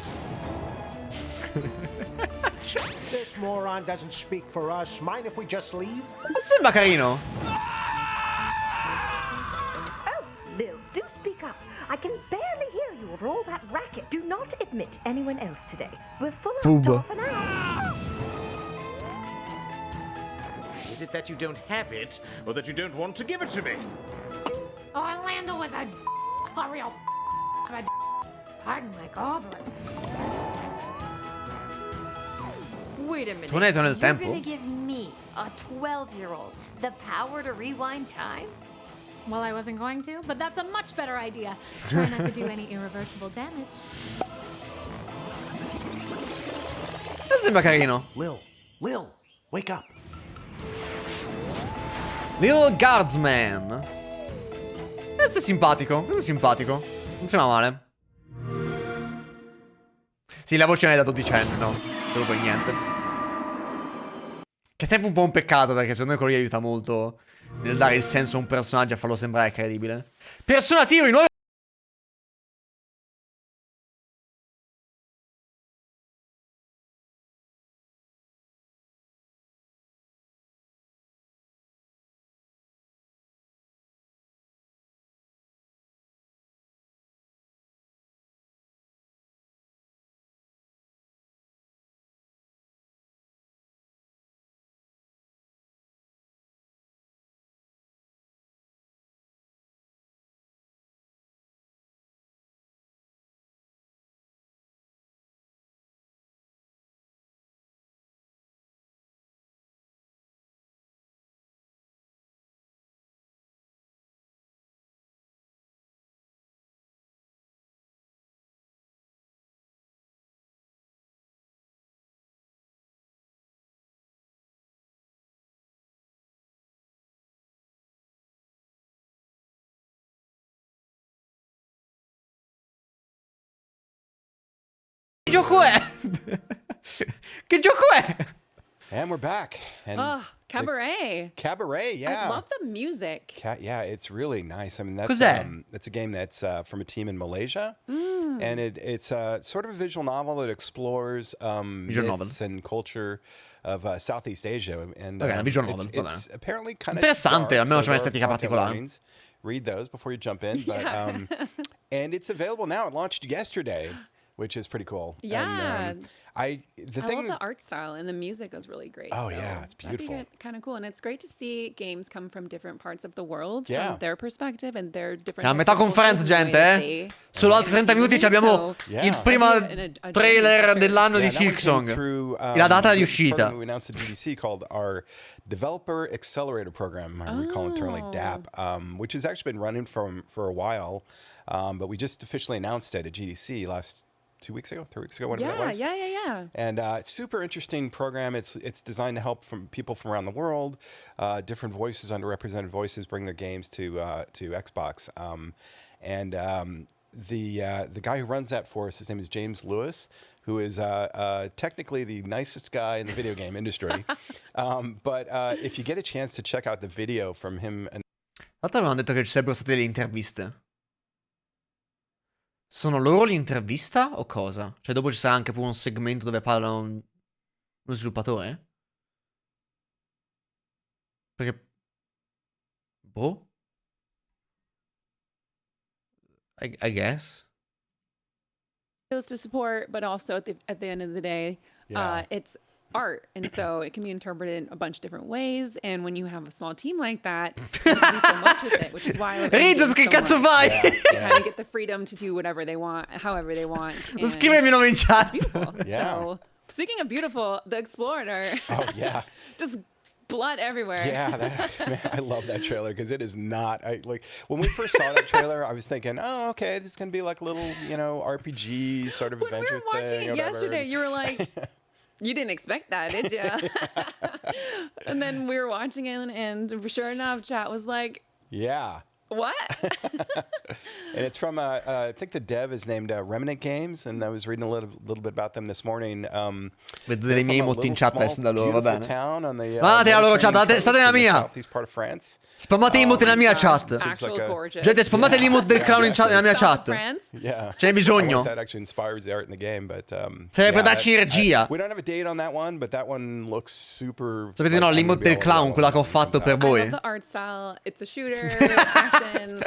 This moron doesn't speak for us. Mind if we just leave? Sembra carino. Oh, Bill, do speak up. I can barely hear you over all that racket. Do not admit anyone else today. We're full of Booba. stuff now. Is it that you don't have it, or that you don't want to give it to me? Orlando was a real pardon my goblin. Wait a minute. Tornato nel You're tempo? gonna give me, a 12-year-old, the power to rewind time? Well, I wasn't going to, but that's a much better idea. Try not to do any irreversible damage. Sembra carino. Lil, wake up. Little Guardsman. Questo è simpatico. Questo è simpatico. Non sembra male. Sì, la voce non è da 12enne, no. Solo per niente. Che è sempre un po' un peccato, perché secondo me quello lì aiuta molto nel dare il senso a un personaggio e farlo sembrare credibile. Personativo in nuovo. Che gioco è? Che gioco è? And we're back. And Cabaret. Cabaret, yeah. I love the music. Yeah, it's really nice. I mean, that's Cos'è? It's a game that's from a team in Malaysia, and it's sort of a visual novel that explores myths and culture of Southeast Asia. And Okay, una visual novel, it's apparently kind of interessante, almeno c'è un'estetica particolare. Read those before you jump in. But, and it's available now. It launched yesterday, which is pretty cool. Yeah. And, I love the art style, and the music was really great. Oh, so yeah, it's beautiful. That'd be kind of cool. And it's great to see games come from different parts of the world, Yeah. from their perspective and their different. Siamo a metà conferenza, gente, eh? Solo altri 30 minuti abbiamo il primo trailer dell'anno di Silksong. La data di uscita. We announced at GDC called our Developer Accelerator Program, or we call it internally DAP, which has actually been running for a while, but we just officially announced it at GDC last 3 weeks ago, whatever that was. Yeah. And it's super interesting program. It's designed to help from people from around the world, different voices, underrepresented voices, bring their games to Xbox. The guy who runs that for us, his name is James Lewis, who is technically the nicest guy in the video game industry. But if you get a chance to check out the video from him. L'altro avevano detto che ci sarebbero state delle interviste. Sono loro l'intervista o cosa? Cioè dopo ci sarà anche pure un segmento dove parla uno sviluppatore? Perché... Boh? I guess. Those to support, but also at the end of the day, it's art, and so it can be interpreted in a bunch of different ways. And when you have a small team like that, you can do so much with it, which is why I love Rizzo, che cazzo fai? They kind of get the freedom to do whatever they want, however they want. Non scrivimi il nome in chat. Beautiful. So, speaking of beautiful, the Explorer. Oh yeah. Just blood everywhere. Yeah, man, I love that trailer because it is not. Like when we first saw that trailer, I was thinking, oh, okay, this is gonna be like a little, RPG sort of adventure thing. When we were watching it yesterday, you were like, you didn't expect that, did you? And then we were watching it, and sure enough, chat was like, yeah. What? And it's from, I think the dev is named Remnant Games, and I was reading a little bit about them this morning. Vedo delle mie emote in chat adesso da loro, va bene. Guardate la loro chat, state nella mia. Southeast part of France. Spammate emote nella mia chat. Gente, spammate l'emote del clown in chat, nella mia chat. Yeah. Ce n'è bisogno. That actually inspires the art in the game, but serve per darci energia. We don't have a date on that one, but that one looks super. Sapete no, l'emote del clown, quella che ho fatto per voi. I love the art style. It's a shooter, action.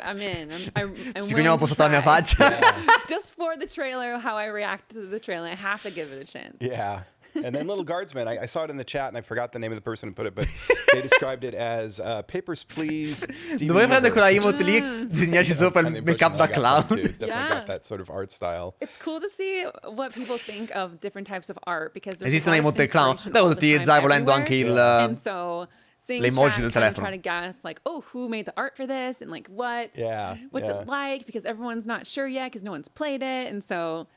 I'm in. I'm sì, quindi ho postato la mia faccia. Just for the trailer, how I react to the trailer, I have to give it a chance. Yeah. And then Little Guardsman, I saw it in the chat and I forgot the name of the person who put it, but they described it as Papers, Please. Dovevi prendere quella emote lì, disegnarci sopra il make-up da clown. It's definitely got that sort of art style. It's cool to see what people think of different types of art because esistono emote del clown. Devo utilizzare volendo anche il le emoji del telefono. Try to guess like, oh, who made the art for this and like what's it like, because everyone's not sure yet because no one's played it, and so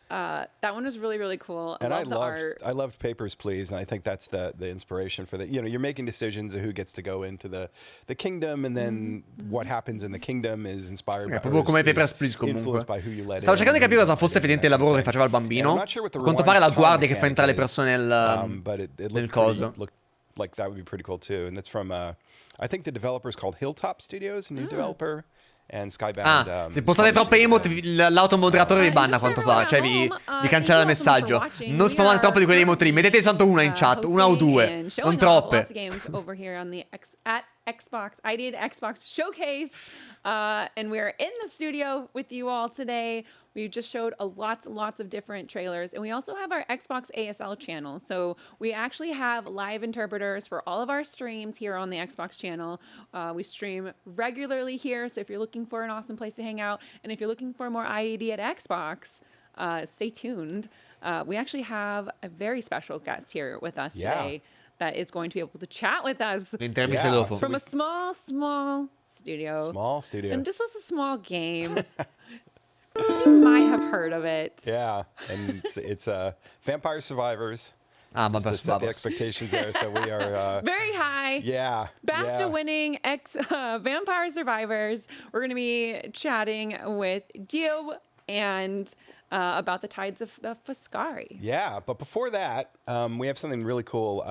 that one was really, really cool. And I loved I loved Papers, Please, and I think that's the inspiration for that. You're making decisions of who gets to go into the kingdom, and then what happens in the kingdom is inspired by proprio come Papers, Please comunque. By who you let Stavo cercando di capire cosa fosse effettivamente il lavoro che faceva il bambino. A quanto pare la guardia che fa entrare le persone nel coso. Like that would be pretty cool too. And that's from I think the developer is called Hilltop Studios, a new developer. And Skybound, se postate troppe emote l'automoderatore vi banna a quanto pare, cioè vi cancella il messaggio. Non spammate troppo di quelle emote lì, mettete soltanto una in chat, una o due, non troppe. Xbox. I did Xbox Showcase, and we're in the studio with you all today. We just showed lots of different trailers, and we also have our Xbox ASL channel. So we actually have live interpreters for all of our streams here on the Xbox channel. We stream regularly here, so if you're looking for an awesome place to hang out, and if you're looking for more IED at Xbox, stay tuned. We actually have a very special guest here with us today that is going to be able to chat with us from a small studio. Small studio. And just as a small game. You might have heard of it. Yeah, and it's Vampire Survivors. Just to set the expectations there, so we are very high. Yeah, BAFTA-winning Vampire Survivors. We're going to be chatting with Dio and about the tides of Foscari. Yeah, but before that, we have something really cool.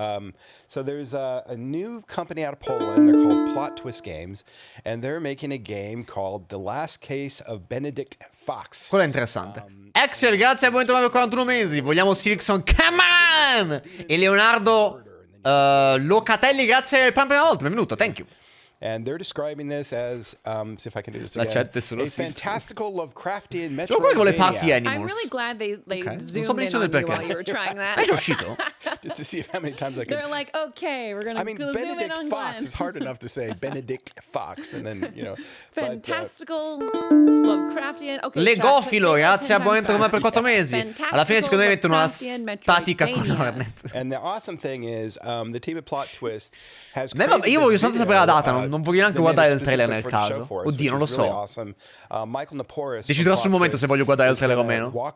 So there's a new company out of Poland. They're called Plot Twist Games, and they're making a game called The Last Case of Benedict Fox. Quello è interessante. Excel, grazie a Buongiorno per 41 mesi. Vogliamo Silixon, come on! E Leonardo Locatelli, grazie per la prima volta. Benvenuto, thank you. And they're describing this as, see if I can do this again, a fantastical Lovecraftian Metroidvania. I'm really glad they zoomed in on you while you were trying that. Just to see how many times I can. They're like, okay, we're going to zoom in on Fox Glenn. is hard enough to say. Benedict Fox, and then, Fantastical Lovecraftian. Okay, Legofilo, grazie a Buongiorno per 4 mesi. Alla fine secondo me mettono una statica con Hornet. And the awesome thing is, the team at Plot Twist has io voglio soltanto sapere la data, non voglio neanche guardare il trailer nel caso. Oddio, non lo so. Deciderò sul momento se voglio guardare il trailer o meno. Non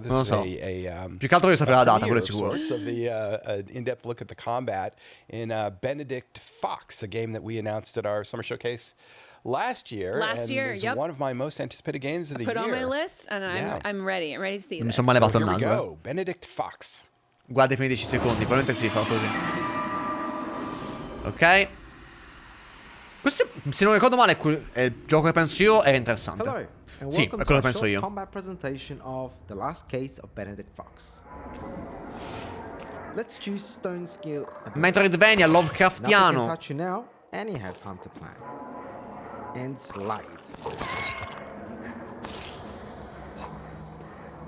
lo so. Più che altro voglio sapere la data, quello è sicuro. In-depth look at the combat in Benedict Fox, a game that we announced at our summer showcase last year. It's one of my most anticipated games of the year. Put on my list, and I'm ready. I'm ready to see this. Mi sono malevato il naso. Benedict Fox. Guarda i primi 10 secondi, probabilmente si fa così. Ok. Questo, se non ricordo male, il gioco che penso io era interessante. Sì, è quello che penso io. Combat presentation of The Last Case of Benedict Fox. Let's choose stone skill. Metroidvania Lovecraftiano. Touch you now, and you have time to plan. And slide.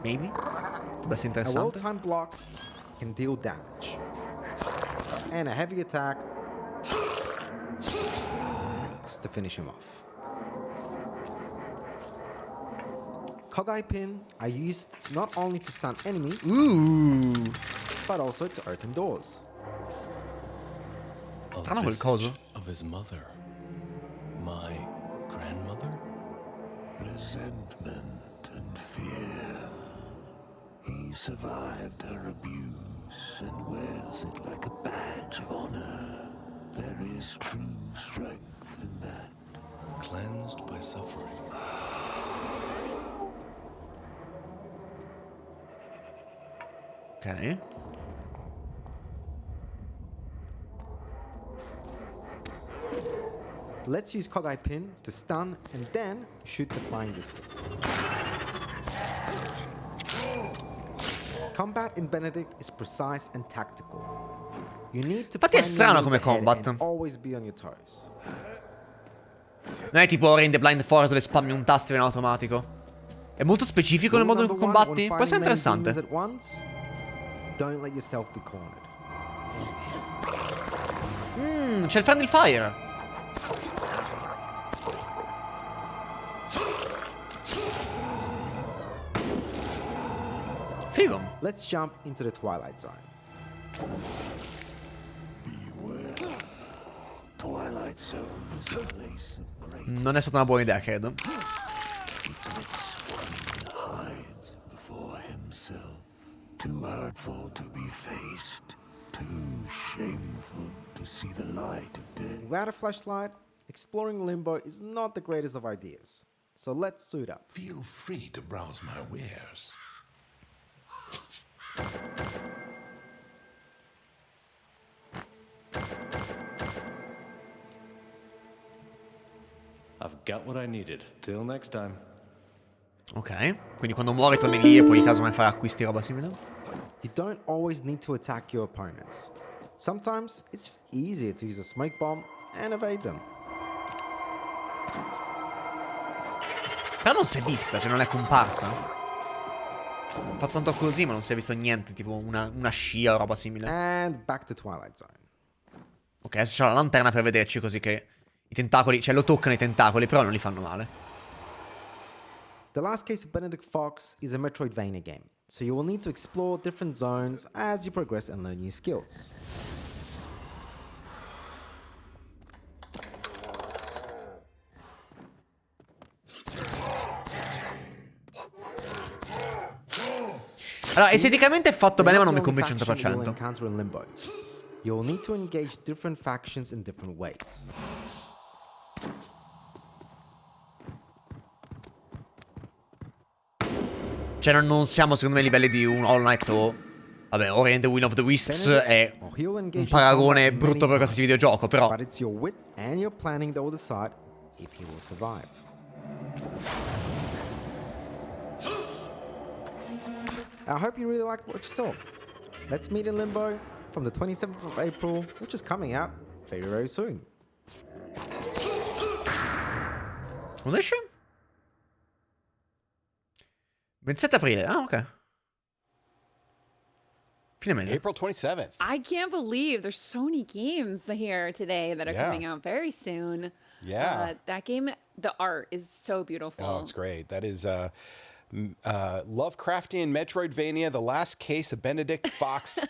Maybe. Dovrebbe essere A interessante. well-timed block can deal damage. And a heavy attack to finish him off. Kogai pin are used not only to stun enemies, but also to open doors. Strano quel coso. Of his mother. My grandmother? Resentment and fear. He survived her abuse and wears it like a badge of honor. There is true strength in that. Cleansed by suffering. Ok. Let's use Kogai Pin to stun and then shoot the flying biscuit. Combat in Benedict is precise and tactical. You need to Infatti è plan strano your come moves ahead combat. and always be on your toes. Non è tipo ora in The Blind Forest dove spammi un tasto in automatico. È molto specifico nel modo in cui combatti. Può essere interessante. Don't let yourself be cornered. C'è il Friendly Fire. Figo. Let's jump into the Twilight Zone. Twilight Zone is a place of great. Non è stata una buona idea, credo. Hides before himself. Too hurtful to be faced. Too shameful to see the light of day. Without a flashlight, exploring Limbo is not the greatest of ideas. So let's suit up. Feel free to browse my wares. I've got what I needed. Till next time. Ok. Quindi quando muori torni lì e poi casomai fai acquisti roba simile. You don't always need to attack your opponents. Sometimes it's just easier to use a smoke bomb and evade them. Però non si è vista, cioè non è comparsa. Faccio tanto così, ma non si è visto niente, tipo una scia o roba simile. And back to Twilight Zone. Ok, adesso c'ho la lanterna per vederci così che i tentacoli, cioè lo toccano i tentacoli, però non li fanno male. The last case of Benedict Fox is a Metroidvania game, so you will need to explore different zones as you progress and learn new skills. Allora, esteticamente è fatto bene, ma non mi convince al 100%. You will need to engage different factions in different ways. Cioè non siamo secondo me ai livelli di un All Night o... Vabbè, Ori and the Will of the Wisps è un paragone brutto per qualsiasi videogioco, però... But it's your wit and your planning that will decide if he will survive. I hope you really liked what you saw. Let's meet in Limbo from the 27th of April, which is coming out very, very soon. Quando esce? 27 aprile. Ah, ok. Fine mese. April 27th. I can't believe there's so many games here today that are coming out very soon. Yeah. That game, the art is so beautiful. Oh, it's great. That is Lovecraftian Metroidvania, The Last Case of Benedict Fox.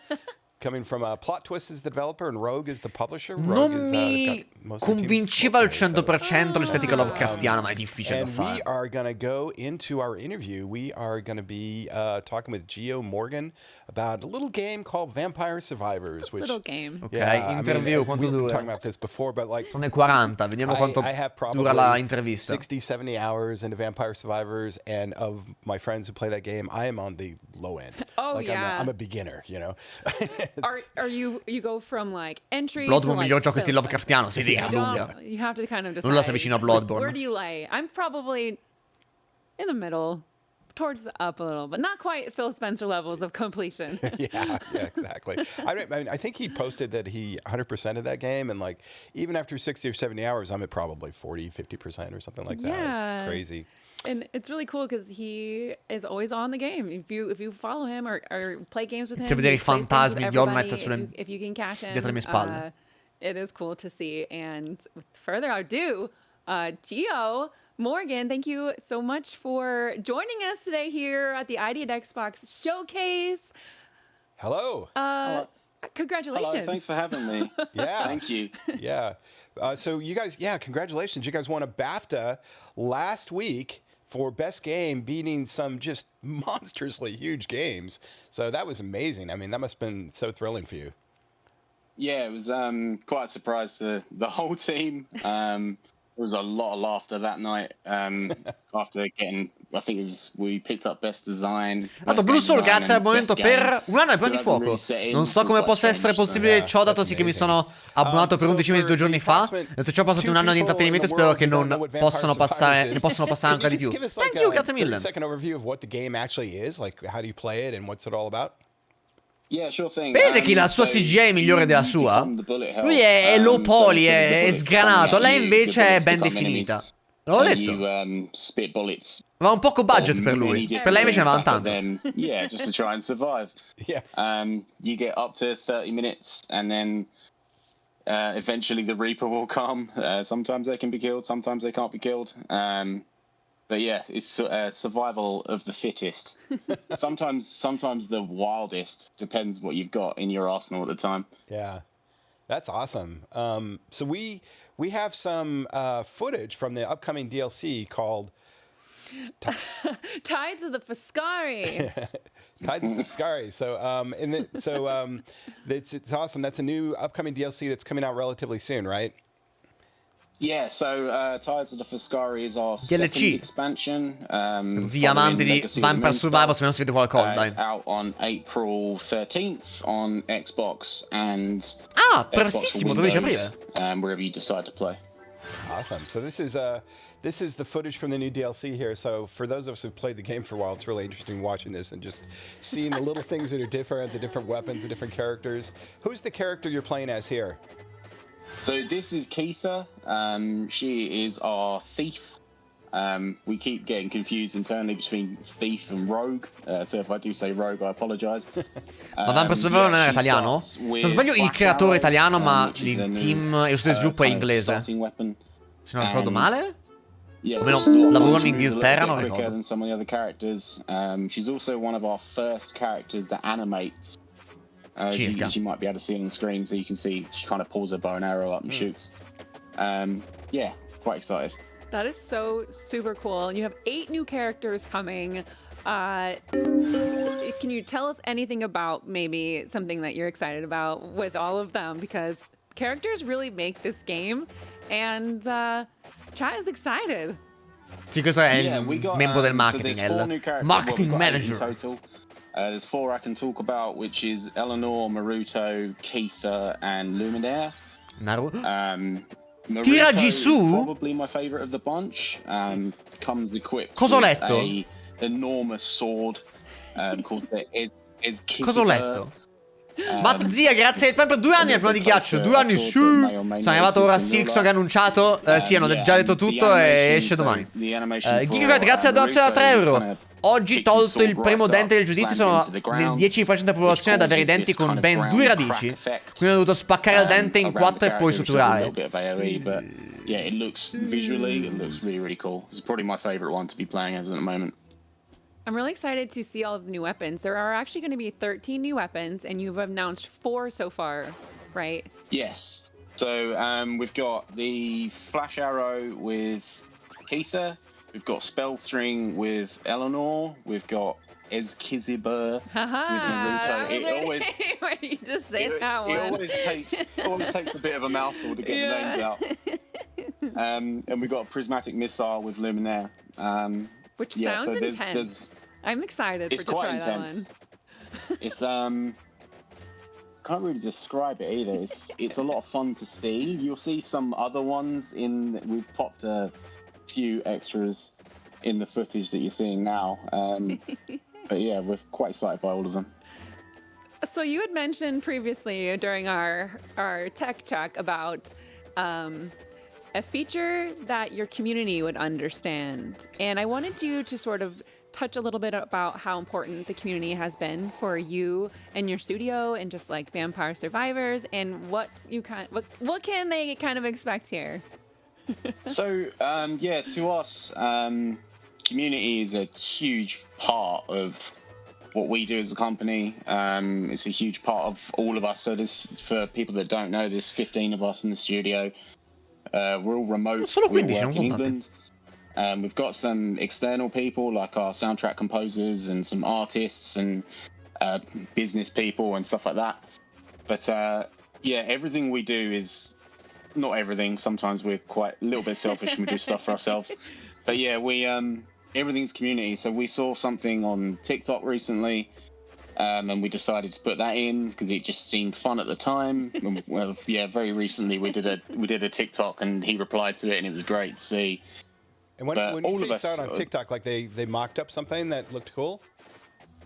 Coming from Plot Twist is the developer and Rogue is the publisher. Rogue Non mi convinceva al 100% l'estetica Lovecraftiana, ma è difficile da fare. We are going to go into our interview. We are going to be talking with Gio Morgan about a little game called Vampire Survivors. Just a little game. Ok, Yeah, interview, quanto we've been dura? talking about this before, but like... Sono le 40, vediamo quanto I have dura la intervista. 60, 70 hours into Vampire Survivors, and of my friends who play that game, I am on the low end. Oh, like, yeah. I'm a beginner, you know? Are you go from like entry Bloodborne to miglior like gioco stile Lovecraftiano, si dica, lunga. You have to kind of decide. Nulla si avvicina a Bloodborne. Where do you lay? I'm probably in the middle, towards the up a little, but not quite Phil Spencer levels of completion. yeah, exactly. I mean, I think he posted that he 100% of that game, and like even after 60 or 70 hours, I'm at probably 40, 50% or something like that. Yeah. It's crazy. And it's really cool because he is always on the game. If you follow him or play games with him, Inizio a vedere i he plays games fantasmi with di All everybody. Night If you can catch him, dietro le mie spalle. it is cool to see. And with further ado, Gio Morgan, thank you so much for joining us today here at the ID at Xbox Showcase. Hello. Congratulations. Hello, thanks for having me. Yeah. Thank you. Yeah. So you guys, congratulations. You guys won a BAFTA last week for best game, beating some just monstrously huge games. So that was amazing. I mean, that must have been so thrilling for you. Yeah, it was quite a surprise to the whole team. There was a lot of laughter that night after getting, I think we picked up best design. Blue Soul, grazie al momento per un anno al Prima di Fuoco. Non so come possa essere possibile ciò, dato sì che mi sono abbonato per 11 mesi 2 giorni fa. Detto ciò, ho passato un anno di intrattenimento e spero che non possano passare, ne possano passare ancora di più. Thank you, grazie mille. Second overview of what the game actually is, like how do you play it and what's it all about? Yeah, sure thing. Vedete che la sua CGI è migliore della sua? Lui è low poly, è sgranato, lei invece è ben definita. L'ho detto. Ma un poco budget per lui, per lei invece ne va tanto. Yeah, just to try and survive. Yeah. You get up to 30 minutes and then eventually the Reaper will come. Sometimes they can be killed, sometimes they can't be killed. But yeah, it's survival of the fittest. Sometimes the wildest. Depends what you've got in your arsenal at the time. Yeah, that's awesome. So we have some footage from the upcoming DLC called Tides of the Fiscari. Tides of the Fiscari. So it's awesome. That's a new upcoming DLC that's coming out relatively soon, right? Yeah, so Tides of the Fiscari is our second expansion. Via amanti di Vampire Survivor, se non si vede qualcosa, dai. It's out on April 13th on Xbox and prestissimo, 12 aprile. Wherever you decide to play. Awesome. So this is the footage from the new DLC here. So for those of us who've played the game for a while, it's really interesting watching this and just seeing the little things that are different, the different weapons, the different characters. Who's the character you're playing as here? So this is Keitha. She is our thief. We keep getting confused internally between thief and rogue. So if I do say rogue, I apologize. Ma Vampire Survivor non era italiano? Se non sbaglio il creatore è italiano, ma il team e lo studio di sviluppo è inglese. Se non ricordo male? Yeah, almeno lavoro in Inghilterra, non ricordo. Than some of the other characters. She's also one of our first characters that animates. You might be able to see on the screen, so you can see she kind of pulls her bow and arrow up and shoots. Yeah, quite excited. That is so super cool. You have 8 new characters coming. Can you tell us anything about maybe something that you're excited about with all of them? Because characters really make this game, and Chat is excited. Sì, questo è il membro del marketing, il marketing manager. There's 4 I can talk about, which is Eleanor, Maruto, Keitha, and Luminaire. Tiraggi su? Is probably my favorite of the bunch. Comes equipped Cosa ho with letto? a enormous sword called the Ezkizzer. Cosa ho letto? Matt Zia, grazie per 2 anni al prima di ghiaccio. 2 anni, sì. Sono arrivato ora a Silxo che ha annunciato. Sì, hanno già detto tutto e esce domani. Gigabyte, grazie a donazione da €3. Oggi, tolto il primo dente del giudizio, sono nel 10% della popolazione ad avere i denti con ben 2 radici. Quindi ho dovuto spaccare il dente in 4 e poi suturare. Yeah, it looks really, really cool. It's probably my favorite one to be playing as at the moment. I'm really excited to see all of the new weapons. There are actually going to be 13 new weapons, and you've announced 4 so far, right? Yes. So we've got the flash arrow with Keitha. We've got spell string with Eleanor. We've got Ezkizzer with Naruto. It always where you just say that one. It always takes a bit of a mouthful to get the names out. And we've got a prismatic missile with Luminaire. Which sounds intense. I'm excited to try that one. It's can't really describe it either. It's a lot of fun to see. You'll see some other ones we've popped a few extras in the footage that you're seeing now. But yeah, we're quite excited by all of them. So you had mentioned previously during our tech check about a feature that your community would understand. And I wanted you to sort of touch a little bit about how important the community has been for you and your studio and just like Vampire Survivors and what can they kind of expect here? So, to us, community is a huge part of what we do as a company. It's a huge part of all of us. So this, for people that don't know, there's 15 of us in the studio. We're all remote. We all work in England. We've got some external people like our soundtrack composers and some artists and business people and stuff like that. But yeah, everything we do is not everything. Sometimes we're quite a little bit selfish and we do stuff for ourselves. But yeah, we everything's community. So we saw something on TikTok recently, and we decided to put that in because it just seemed fun at the time. Well, yeah, very recently we did a TikTok and he replied to it and it was great to see. And when you say saw it on TikTok, like they mocked up something that looked cool?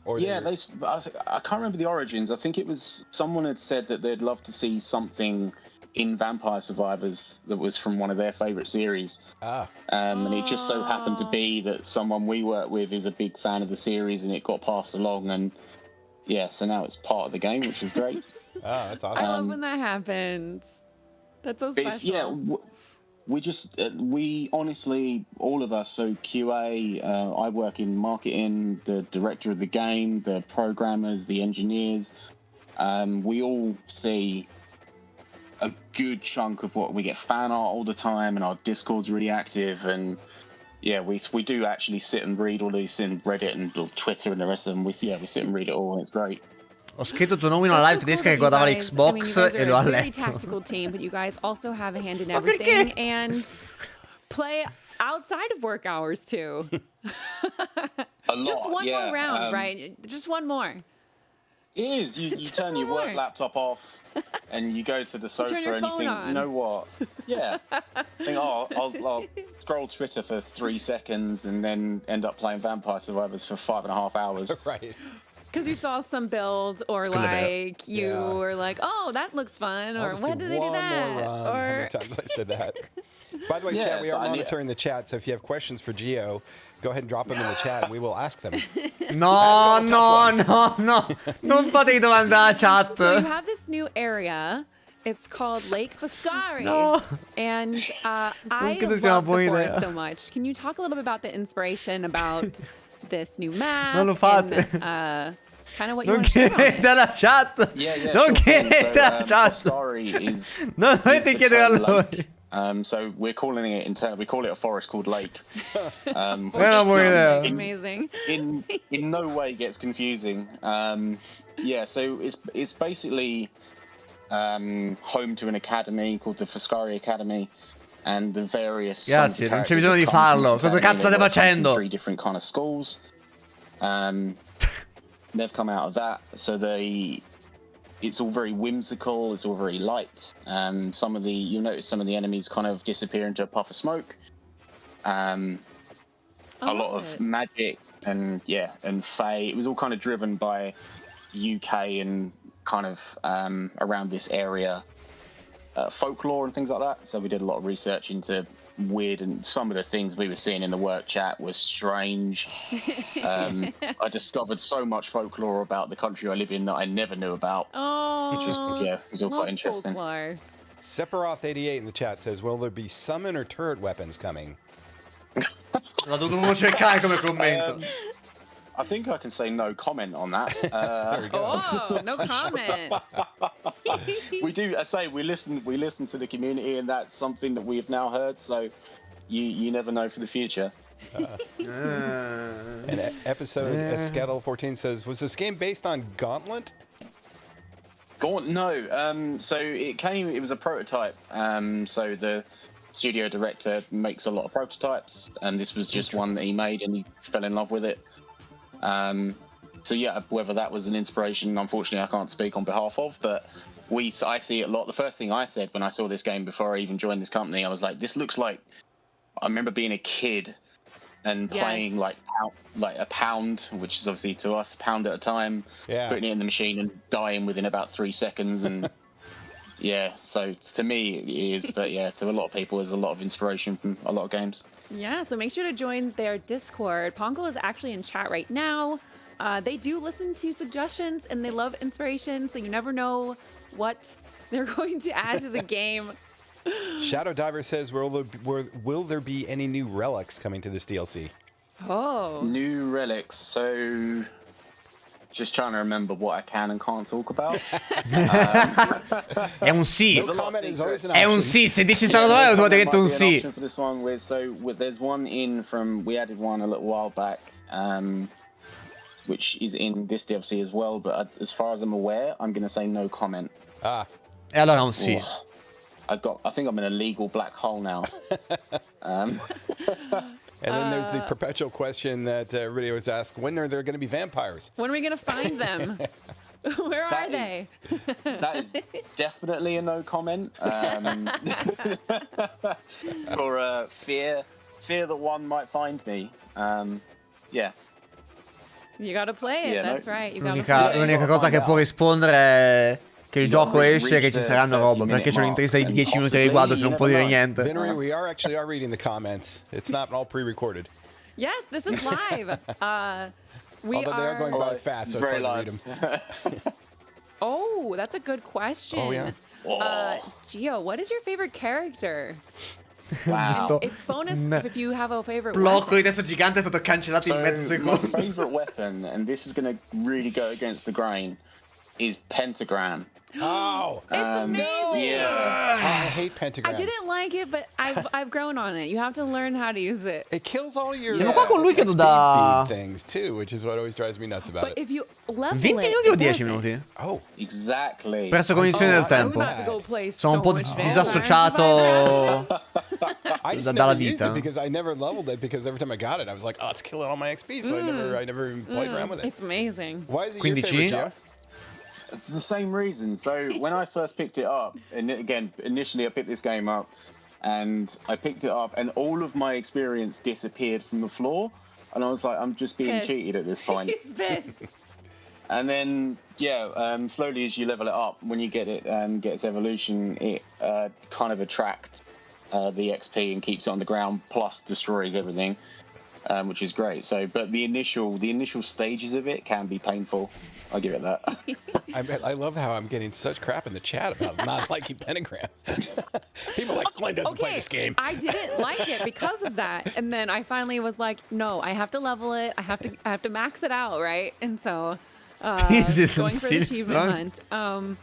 Or yeah, I can't remember the origins. I think it was someone had said that they'd love to see something in Vampire Survivors that was from one of their favorite series. And it just so happened to be that someone we work with is a big fan of the series and it got passed along, and yeah, so now it's part of the game, which is great. That's awesome. I love when that happens. That's so special. We honestly, all of us, so QA, I work in marketing, the director of the game, the programmers, the engineers, we all see a good chunk of what we get fan art all the time, and our Discord's really active, and yeah, we do actually sit and read all these in Reddit and Twitter and the rest of them. We sit and read it all, and it's great. Ho scritto tuo nome in una live tedesca che guardava l'Xbox e lo ha letto. Very tactical team, but you guys also have a hand in everything and play outside of work hours too. A lot, just one yeah, more round, right? Just one more. It is. You turn your work laptop off and you go to the sofa and you think, you know what? Yeah. Think, I'll scroll Twitter for 3 seconds and then end up playing Vampire Survivors for 5.5 hours. Right. Because you saw some build, or like you were like, "Oh, that looks fun," or "When did they do that?" Or how many times I said that. By the way, chat, we are monitoring the chat, so if you have questions for Gio, go ahead and drop them in the chat, and we will ask them. No, non fate domande alla chat. So you have this new area. It's called Lake Foscari. No. And I love the forest so much. Can you talk a little bit about the inspiration about this new map? Non lo fate. And, kind of what you want to share about it. Dalla chat. Yeah, non chiedete alla chat. Foscari is non dovete chiedere a lui. So we're calling it internally. We call it a forest called Lake. Amazing. In no way gets confusing. Yeah, so it's basically home to an academy called the Foscari Academy, and the various. Grazie, non c'è bisogno di farlo. Cosa cazzo state facendo? 3 different kind of schools. They've come out of that, so it's all very whimsical. It's all very light. You'll notice some of the enemies kind of disappear into a puff of smoke. A lot of magic and fae. It was all kind of driven by UK and kind of around this area folklore and things like that. So we did a lot of research into weird, and some of the things we were seeing in the work chat was strange. I discovered so much folklore about the country I live in that I never knew about, which was all quite interesting. Sephiroth88 in the chat says, will there be summon or turret weapons coming? La dovevo cercare come commento. I think I can say no comment on that. No comment. We do. I say we listen to the community, and that's something that we've now heard. So you never know for the future. An episode Skettle14 says, was this game based on Gauntlet? No. So it was a prototype. So the studio director makes a lot of prototypes, and this was just one that he made, and he fell in love with it. So yeah, whether that was an inspiration, unfortunately, I can't speak on behalf of, but I see it a lot. The first thing I said when I saw this game before I even joined this company, I was like, this looks like, I remember being a kid and playing like a pound, which is obviously to us, pound at a time, putting it in the machine and dying within about 3 seconds. And yeah, so to me it is, but yeah, to a lot of people there's a lot of inspiration from a lot of games. Yeah, so make sure to join their Discord. Ponko is actually in chat right now. They do listen to suggestions and they love inspiration, so you never know what they're going to add to the game. Shadow Diver says, will there be any new relics coming to this DLC? Oh. New relics. So Just trying to remember what I can and can't talk about. È un sì. No comment is always an È un sì. Se dici sta cosa automaticamente un sì. For this one, there's one we added one a little while back, which is in this DLC as well. But as far as I'm aware, I'm going to say no comment. Ah. E allora un sì. I think I'm in a legal black hole now. And then there's the perpetual question that everybody always asks, when are there going to be vampires? When are we going to find them? Where are they? That is definitely a no comment. For fear that one might find me. Yeah. You gotta play it, that's right. You gotta play L'unica cosa che può rispondere è che il gioco esce e che ci saranno roba, perché c'è un'intervista di 10 minuti a riguardo, se non può dire niente. Vinnery, we are reading the comments. It's not all pre-recorded. Yes, this is live. Although they are going by fast, so it's hard to read them. Oh, that's a good question. Oh, yeah. Gio, what is your favorite character? Wow. If you have a favorite blocco di testo gigante è stato cancellato in mezzo secondo. My favorite weapon, and this is going to really go against the grain, is pentagram. Oh, it's amazing. Yeah. I hate pentagram. I didn't like it, but I've grown on it. You have to learn how to use it. It kills all your Siamo qua con lui che da things too, which is what always drives me nuts about But if you level 20 minuti o 10 minuti? Oh, exactly. Presso cognizione del tempo. Sono un po' disassociato dalla vita. Because I never leveled it because every time I got it, I was like, oh, it's killing all my XP, so I never even played around with it. It's amazing. Why is it your favorite, Gio? It's the same reason. So when I first picked it up, and again, initially I picked this game up, and I picked it up, and all of my experience disappeared from the floor, and I was like, I'm just being cheated at this point. He's pissed. And then, slowly as you level it up, when you get it and get its evolution, it kind of attracts the XP and keeps it on the ground, plus destroys everything. Which is great. So, but the initial stages of it can be painful. I'll give it that. I love how I'm getting such crap in the chat about not liking pentagram. People are like, Glenn doesn't play this game. I didn't like it because of that, and then I finally was like, no, I have to level it. I have to max it out, right? And so, going for the achievement hunt.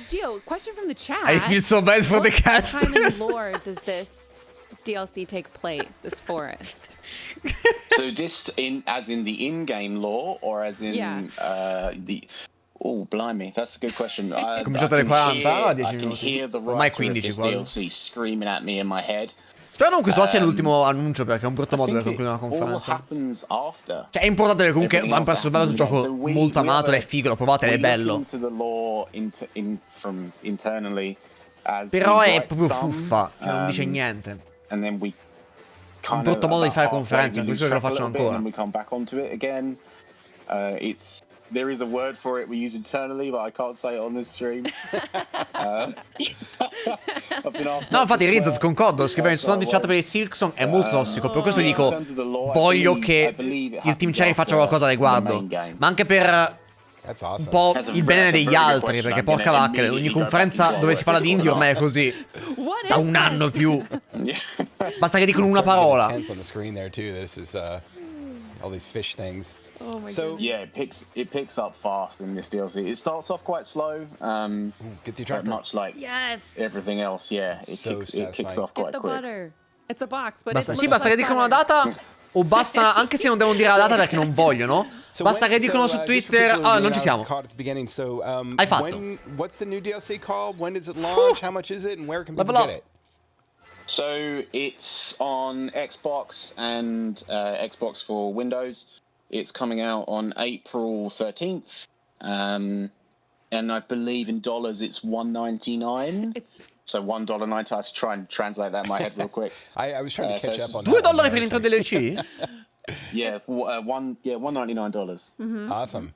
Gio, question from the chat. I feel so bad for the cast. What time in lore does this DLC take place? This forest. So this as in the in-game lore, or as in the... Oh, blimey, that's a good question. I can hear the writer of this DLC screaming at me in my head. Spero non questo sia l'ultimo annuncio, perché è un brutto modo per concludere una conferenza. Cioè, è importante che comunque Vampire Survivors è un gioco molto amato ed è figo, lo provate ed è bello. Però è proprio fuffa, cioè non dice niente. Un brutto modo di fare conferenze, questo che lo facciano ancora. There is a word for it we use internally, but I can't say it on this stream. No, infatti Rizzo, concordo, scrivere in sono chat per i Silkson è molto tossico, per questo dico, voglio che il Team Cherry faccia qualcosa a riguardo, ma anche per un po' il bene degli altri, perché porca vacca, ogni conferenza dove si parla di indie ormai è così, da un anno più. Basta che dicono una parola. Oh my so yeah, it picks up fast in this DLC. It starts off quite slow, but much like everything else, it kicks off quite quick. Butter. It's a box, but basta che dicano una data, o basta, anche se non devono dire la data perché non vogliono, basta che dicono su Twitter, non ci siamo. Hai fatto. What's the new DLC called? When does it launch? How much is it? And where can people get it? So it's on Xbox and Xbox for Windows. It's coming out on April 13th, and I believe in dollars it's $1.99. So $1.90. I have to try and translate that in my head real quick. I was trying to catch up on that. $2 per l'intro DLC? Yeah, $1.99. Mm-hmm. Awesome.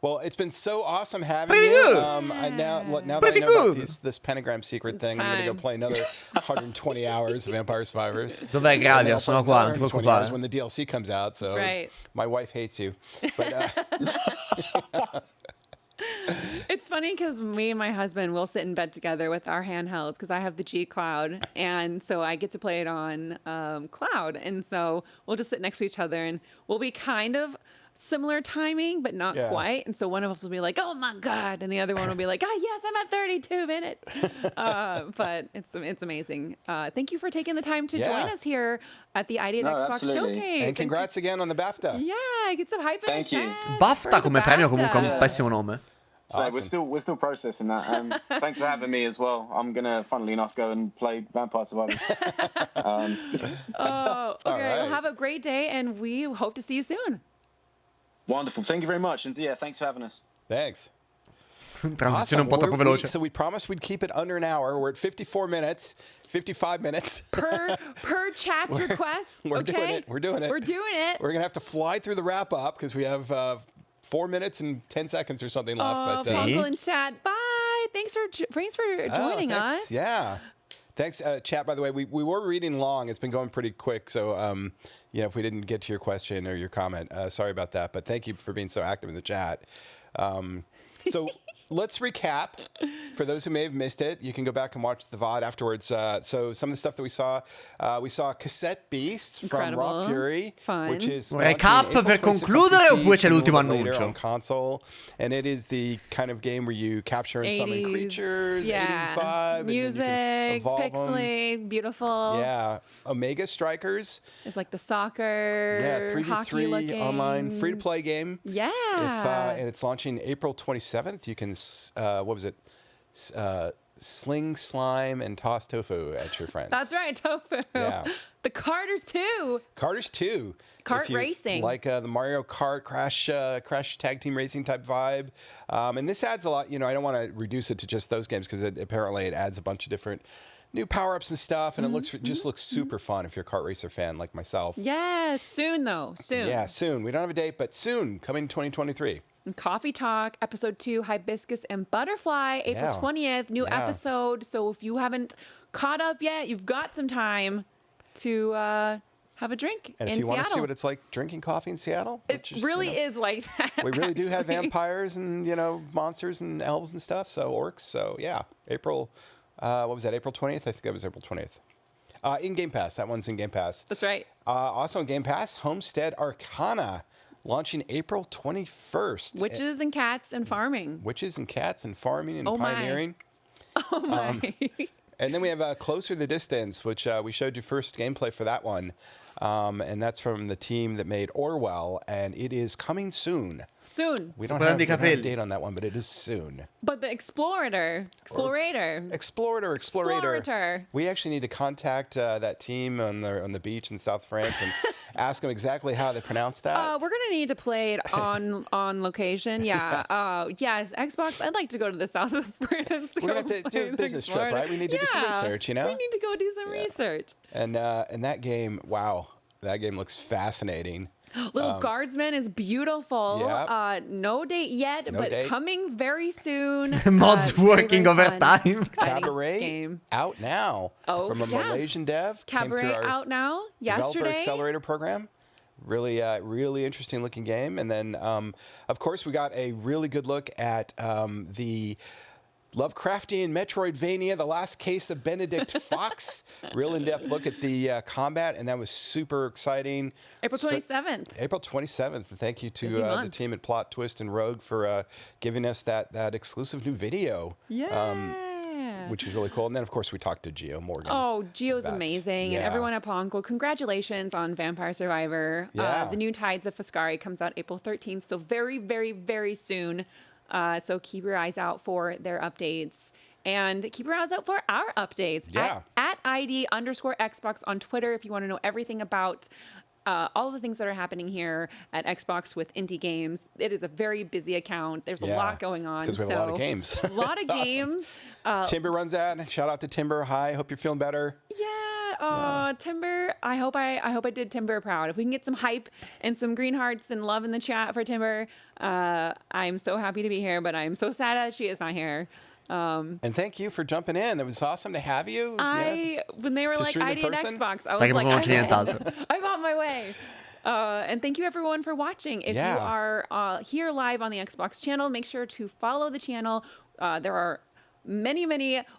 Well, it's been so awesome having you. Now that I know about this pentagram secret thing, I'm going to go play another 120 hours of Vampire Survivors. Dov'è Gravier? Sono qua, non ti preoccupare. When the DLC comes out, so my wife hates you. But, it's funny because me and my husband will sit in bed together with our handhelds because I have the G Cloud, and so I get to play it on Cloud, and so we'll just sit next to each other and we'll be kind of similar timing, but not quite. And so one of us will be like, "Oh my god," and the other one will be like, "Ah, yes, I'm at 32 minutes." But it's amazing. Thank you for taking the time to join us here at the ID at Xbox absolutely. Showcase. And congrats again on the BAFTA. Yeah, get some hype in the chat. BAFTA come premio comunque è un pessimo nome. So we're still processing that. Thanks for having me as well. I'm gonna, funnily enough, go and play Vampire Survivors. Okay. Right. Well, have a great day, and we hope to see you soon. Wonderful. Thank you very much, and thanks for having us. Thanks. Transizione un po' troppo veloce. So we promised we'd keep it under an hour. We're at 54 minutes, 55 minutes. Per chat's request. We're doing it. We're doing it. We're doing it. We're going to have to fly through the wrap up because we have 4 minutes and 10 seconds or something left. But Pongle in chat. Bye. Thanks for joining us. Yeah. Thanks, chat, by the way. We were reading long. It's been going pretty quick. So, if we didn't get to your question or your comment, sorry about that. But thank you for being so active in the chat. So let's recap. For those who may have missed it, you can go back and watch the VOD afterwards. So some of the stuff that we saw Cassette Beasts from Raw Fury, which is recap per concludere, oppure c'è l'ultimo annuncio on console, and it is the kind of game where you capture and summon creatures, 80s vibe, music, pixelate, beautiful. Yeah, Omega Strikers. It's like the soccer, 3v3 hockey looking online free to play game. Yeah, and it's launching April 27th. You can sling slime and toss tofu at your friends. That's right, tofu. Yeah. The Carters 2. Carters 2. Kart racing. Like the Mario Kart Crash tag team racing type vibe. And this adds a lot. I don't want to reduce it to just those games because apparently it adds a bunch of different new power-ups and stuff. And it just looks super fun if you're a kart racer fan like myself. Yeah, soon though. Soon. Yeah, soon. We don't have a date, but soon, coming 2023. Coffee Talk, episode 2, Hibiscus and Butterfly, April 20th, new episode. So if you haven't caught up yet, you've got some time to have a drink and in Seattle. And if you want to see what it's like drinking coffee in Seattle. It really is like that. We really do have vampires and, monsters and elves and stuff. So orcs. So yeah, April, what was that? April 20th? I think that was April 20th. In Game Pass. That one's in Game Pass. That's right. Also in Game Pass, Homestead Arcana. Launching April 21st. Witches and cats and farming. Witches and cats and farming and pioneering. Oh my. And then we have Closer the Distance, which we showed you first gameplay for that one. And that's from the team that made Orwell. And it is coming soon. Soon. We don't have a date on that one, but it is soon. But the Explorator. We actually need to contact that team on the beach in South France and ask them exactly how they pronounce that. We're going to need to play it on location. Yeah. Yes, Xbox. I'd like to go to the south of France. We're going to have to do a business trip, right? We need to do some research, We need to go do some research. And that game, wow, that game looks fascinating. Little Guardsman is beautiful. Yep. No date yet, but coming very soon. Mods working overtime. Cabaret game. Out now. From a Malaysian dev. Cabaret out now. Yesterday. Developer Accelerator program. Really, really interesting looking game. And then, of course, we got a really good look at the Lovecraftian Metroidvania, The Last Case of Benedict Fox. Real in-depth look at the combat, and that was super exciting. April 27th. April 27th. Thank you to the team at Plot, Twist, and Rogue for giving us that exclusive new video. Yeah. Which is really cool. And then, of course, we talked to Geo Morgan. Oh, Geo's amazing. And everyone at Ponko, congratulations on Vampire Survivor. The new Tides of Fiscari comes out April 13th, so very, very, very soon. So keep your eyes out for their updates. And keep your eyes out for our updates at ID_Xbox on Twitter if you want to know everything about all the things that are happening here at Xbox with indie games. It is a very busy account. There's a lot going on. Because we have a lot of games. A lot of games. Timber runs out. Shout out to Timber. Hi, hope you're feeling better. Yeah. Timber. I hope I did Timber proud. If we can get some hype and some green hearts and love in the chat for Timber, I'm so happy to be here, but I'm so sad that she is not here. And thank you for jumping in. It was awesome to have you. When they were like ID and Xbox, I was like, I'm on my way. And thank you everyone for watching. If you are here live on the Xbox channel, make sure to follow the channel. There are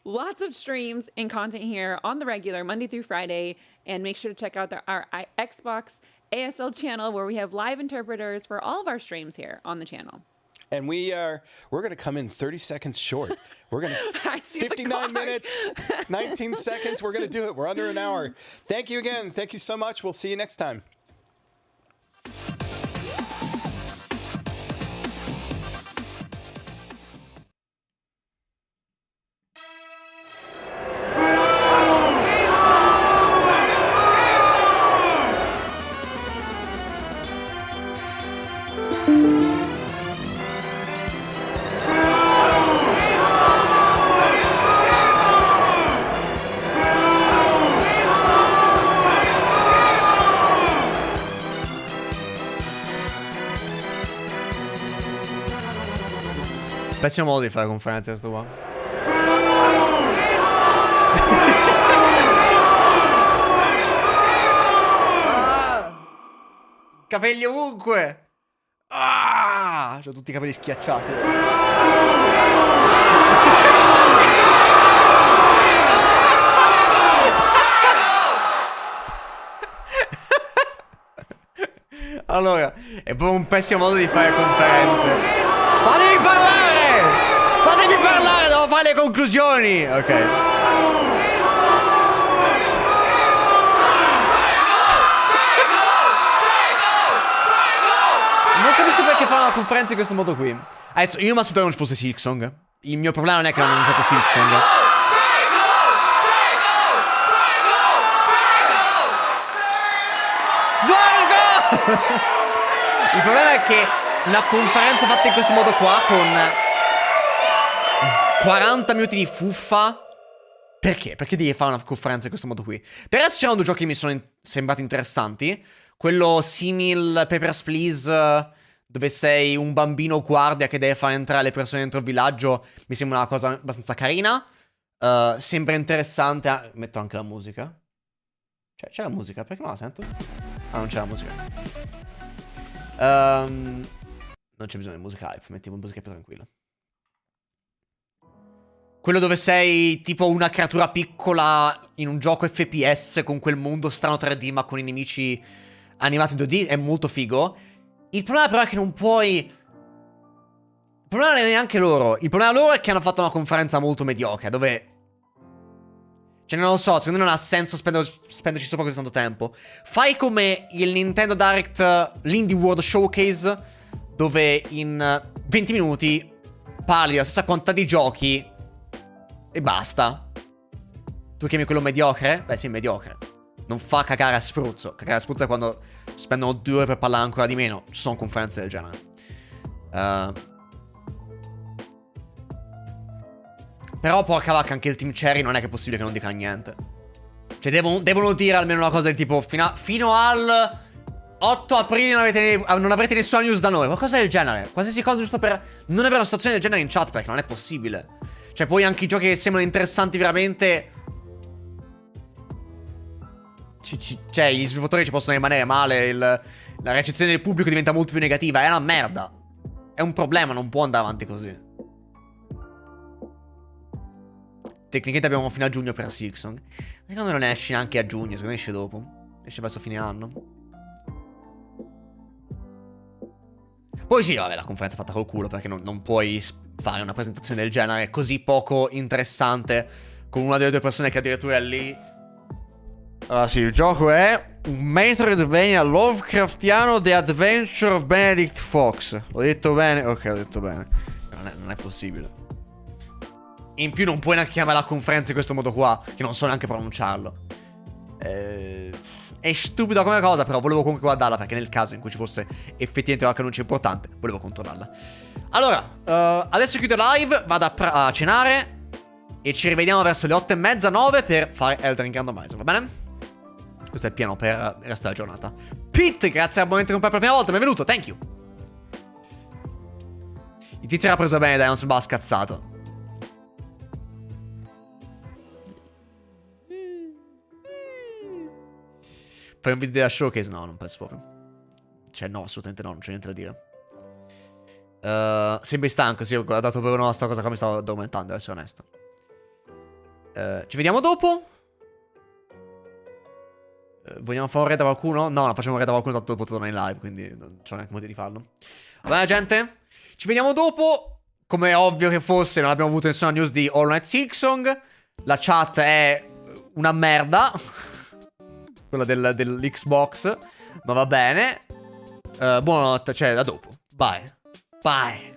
lots of streams and content here on the regular Monday through Friday, and make sure to check out our Xbox ASL channel where we have live interpreters for all of our streams here on the channel. And we're going to come in 30 seconds short. We're going to 59 minutes, 19 seconds. We're going to do it. We're under an hour. Thank you again. Thank you so much. We'll see you next time. Pessimo modo di fare conferenza questo qua. Capelli ovunque. C'ho tutti i capelli schiacciati. Allora, è proprio un pessimo modo di fare conferenze. Fatemi parlare! Fatemi parlare, devo fare le conclusioni! Ok. Non capisco perché fare una conferenza in questo modo qui. Adesso, io mi aspettavo che non ci fosse Silksong. Il mio problema non è che non hanno usato Silksong. Il problema è che una conferenza fatta in questo modo qua, con 40 minuti di fuffa. Perché? Perché devi fare una conferenza in questo modo qui? Per adesso c'erano due giochi che mi sono sembrati interessanti. Quello simil Papers, Please, dove sei un bambino guardia che deve far entrare le persone dentro il villaggio. Mi sembra una cosa abbastanza carina. Sembra interessante. Metto anche la musica. Cioè, c'è la musica? Perché me la sento? Ah, non c'è la musica. Non c'è bisogno di musica hype, mettiamo musica più tranquilla. Quello dove sei tipo una creatura piccola in un gioco FPS con quel mondo strano 3D ma con i nemici animati 2D è molto figo. Il problema però è che non puoi... Il problema non è neanche loro. Il problema loro è che hanno fatto una conferenza molto mediocre dove... Cioè non lo so, secondo me non ha senso spenderci sopra così tanto tempo. Fai come il Nintendo Direct, l'Indie World Showcase, dove in 20 minuti parli della stessa quantità di giochi e basta. Tu chiami quello mediocre? Beh sì, mediocre. Non fa cagare a spruzzo. Cagare a spruzzo è quando spendono 2 ore per parlare ancora di meno. Ci sono conferenze del genere. Però porca vacca, anche il Team Cherry non è che è possibile che non dica niente. Cioè devono dire almeno una cosa del tipo fino al 8 aprile non avrete nessuna news da noi. Qualcosa del genere. Qualsiasi cosa giusto per non avere una situazione del genere in chat, perché non è possibile. Cioè poi anche i giochi che sembrano interessanti veramente... Cioè gli sviluppatori ci possono rimanere male. La recensione del pubblico diventa molto più negativa. È una merda. È un problema, non può andare avanti così. Tecnicamente abbiamo fino a giugno per Silksong. Secondo me non esce neanche a giugno, secondo me esce dopo. Esce verso fine anno. Poi sì, vabbè, la conferenza è fatta col culo, perché non puoi fare una presentazione del genere così poco interessante con una delle due persone che addirittura è lì. Allora sì, il gioco è un Metroidvania Lovecraftiano The Adventure of Benedict Fox. L'ho detto bene? Ok, l'ho detto bene. Non è possibile. In più non puoi neanche chiamare la conferenza in questo modo qua, che non so neanche pronunciarlo. È stupido come cosa, però volevo comunque guardarla, perché nel caso in cui ci fosse effettivamente qualche annuncio importante, volevo controllarla. Allora, adesso chiudo live, vado a cenare e ci rivediamo verso le 8:30, 9 per fare Elden Ring Randomizer, va bene? Questo è il piano per il resto della giornata. Pete, grazie all'abbonamento con per la prima volta, benvenuto, thank you. Il tizio era preso bene, dai, non sembrava scazzato. Fai un video della showcase? No, non penso proprio. Cioè no, assolutamente no, non c'è niente da dire. Sembri stanco, sì, ho guardato per una sta cosa qua, mi stavo addormentando, devo essere onesto. Ci vediamo dopo. Vogliamo fare un raid a qualcuno? No, non facciamo un raid a qualcuno, tanto dopo torno in live, quindi non c'ho neanche modo di farlo. Va bene, gente? Ci vediamo dopo. Come è ovvio che fosse, non abbiamo avuto nessuna news di All Night Silksong. La chat è una merda. Quella dell'Xbox. Ma va bene. Buonanotte, cioè, da dopo. Bye. Bye.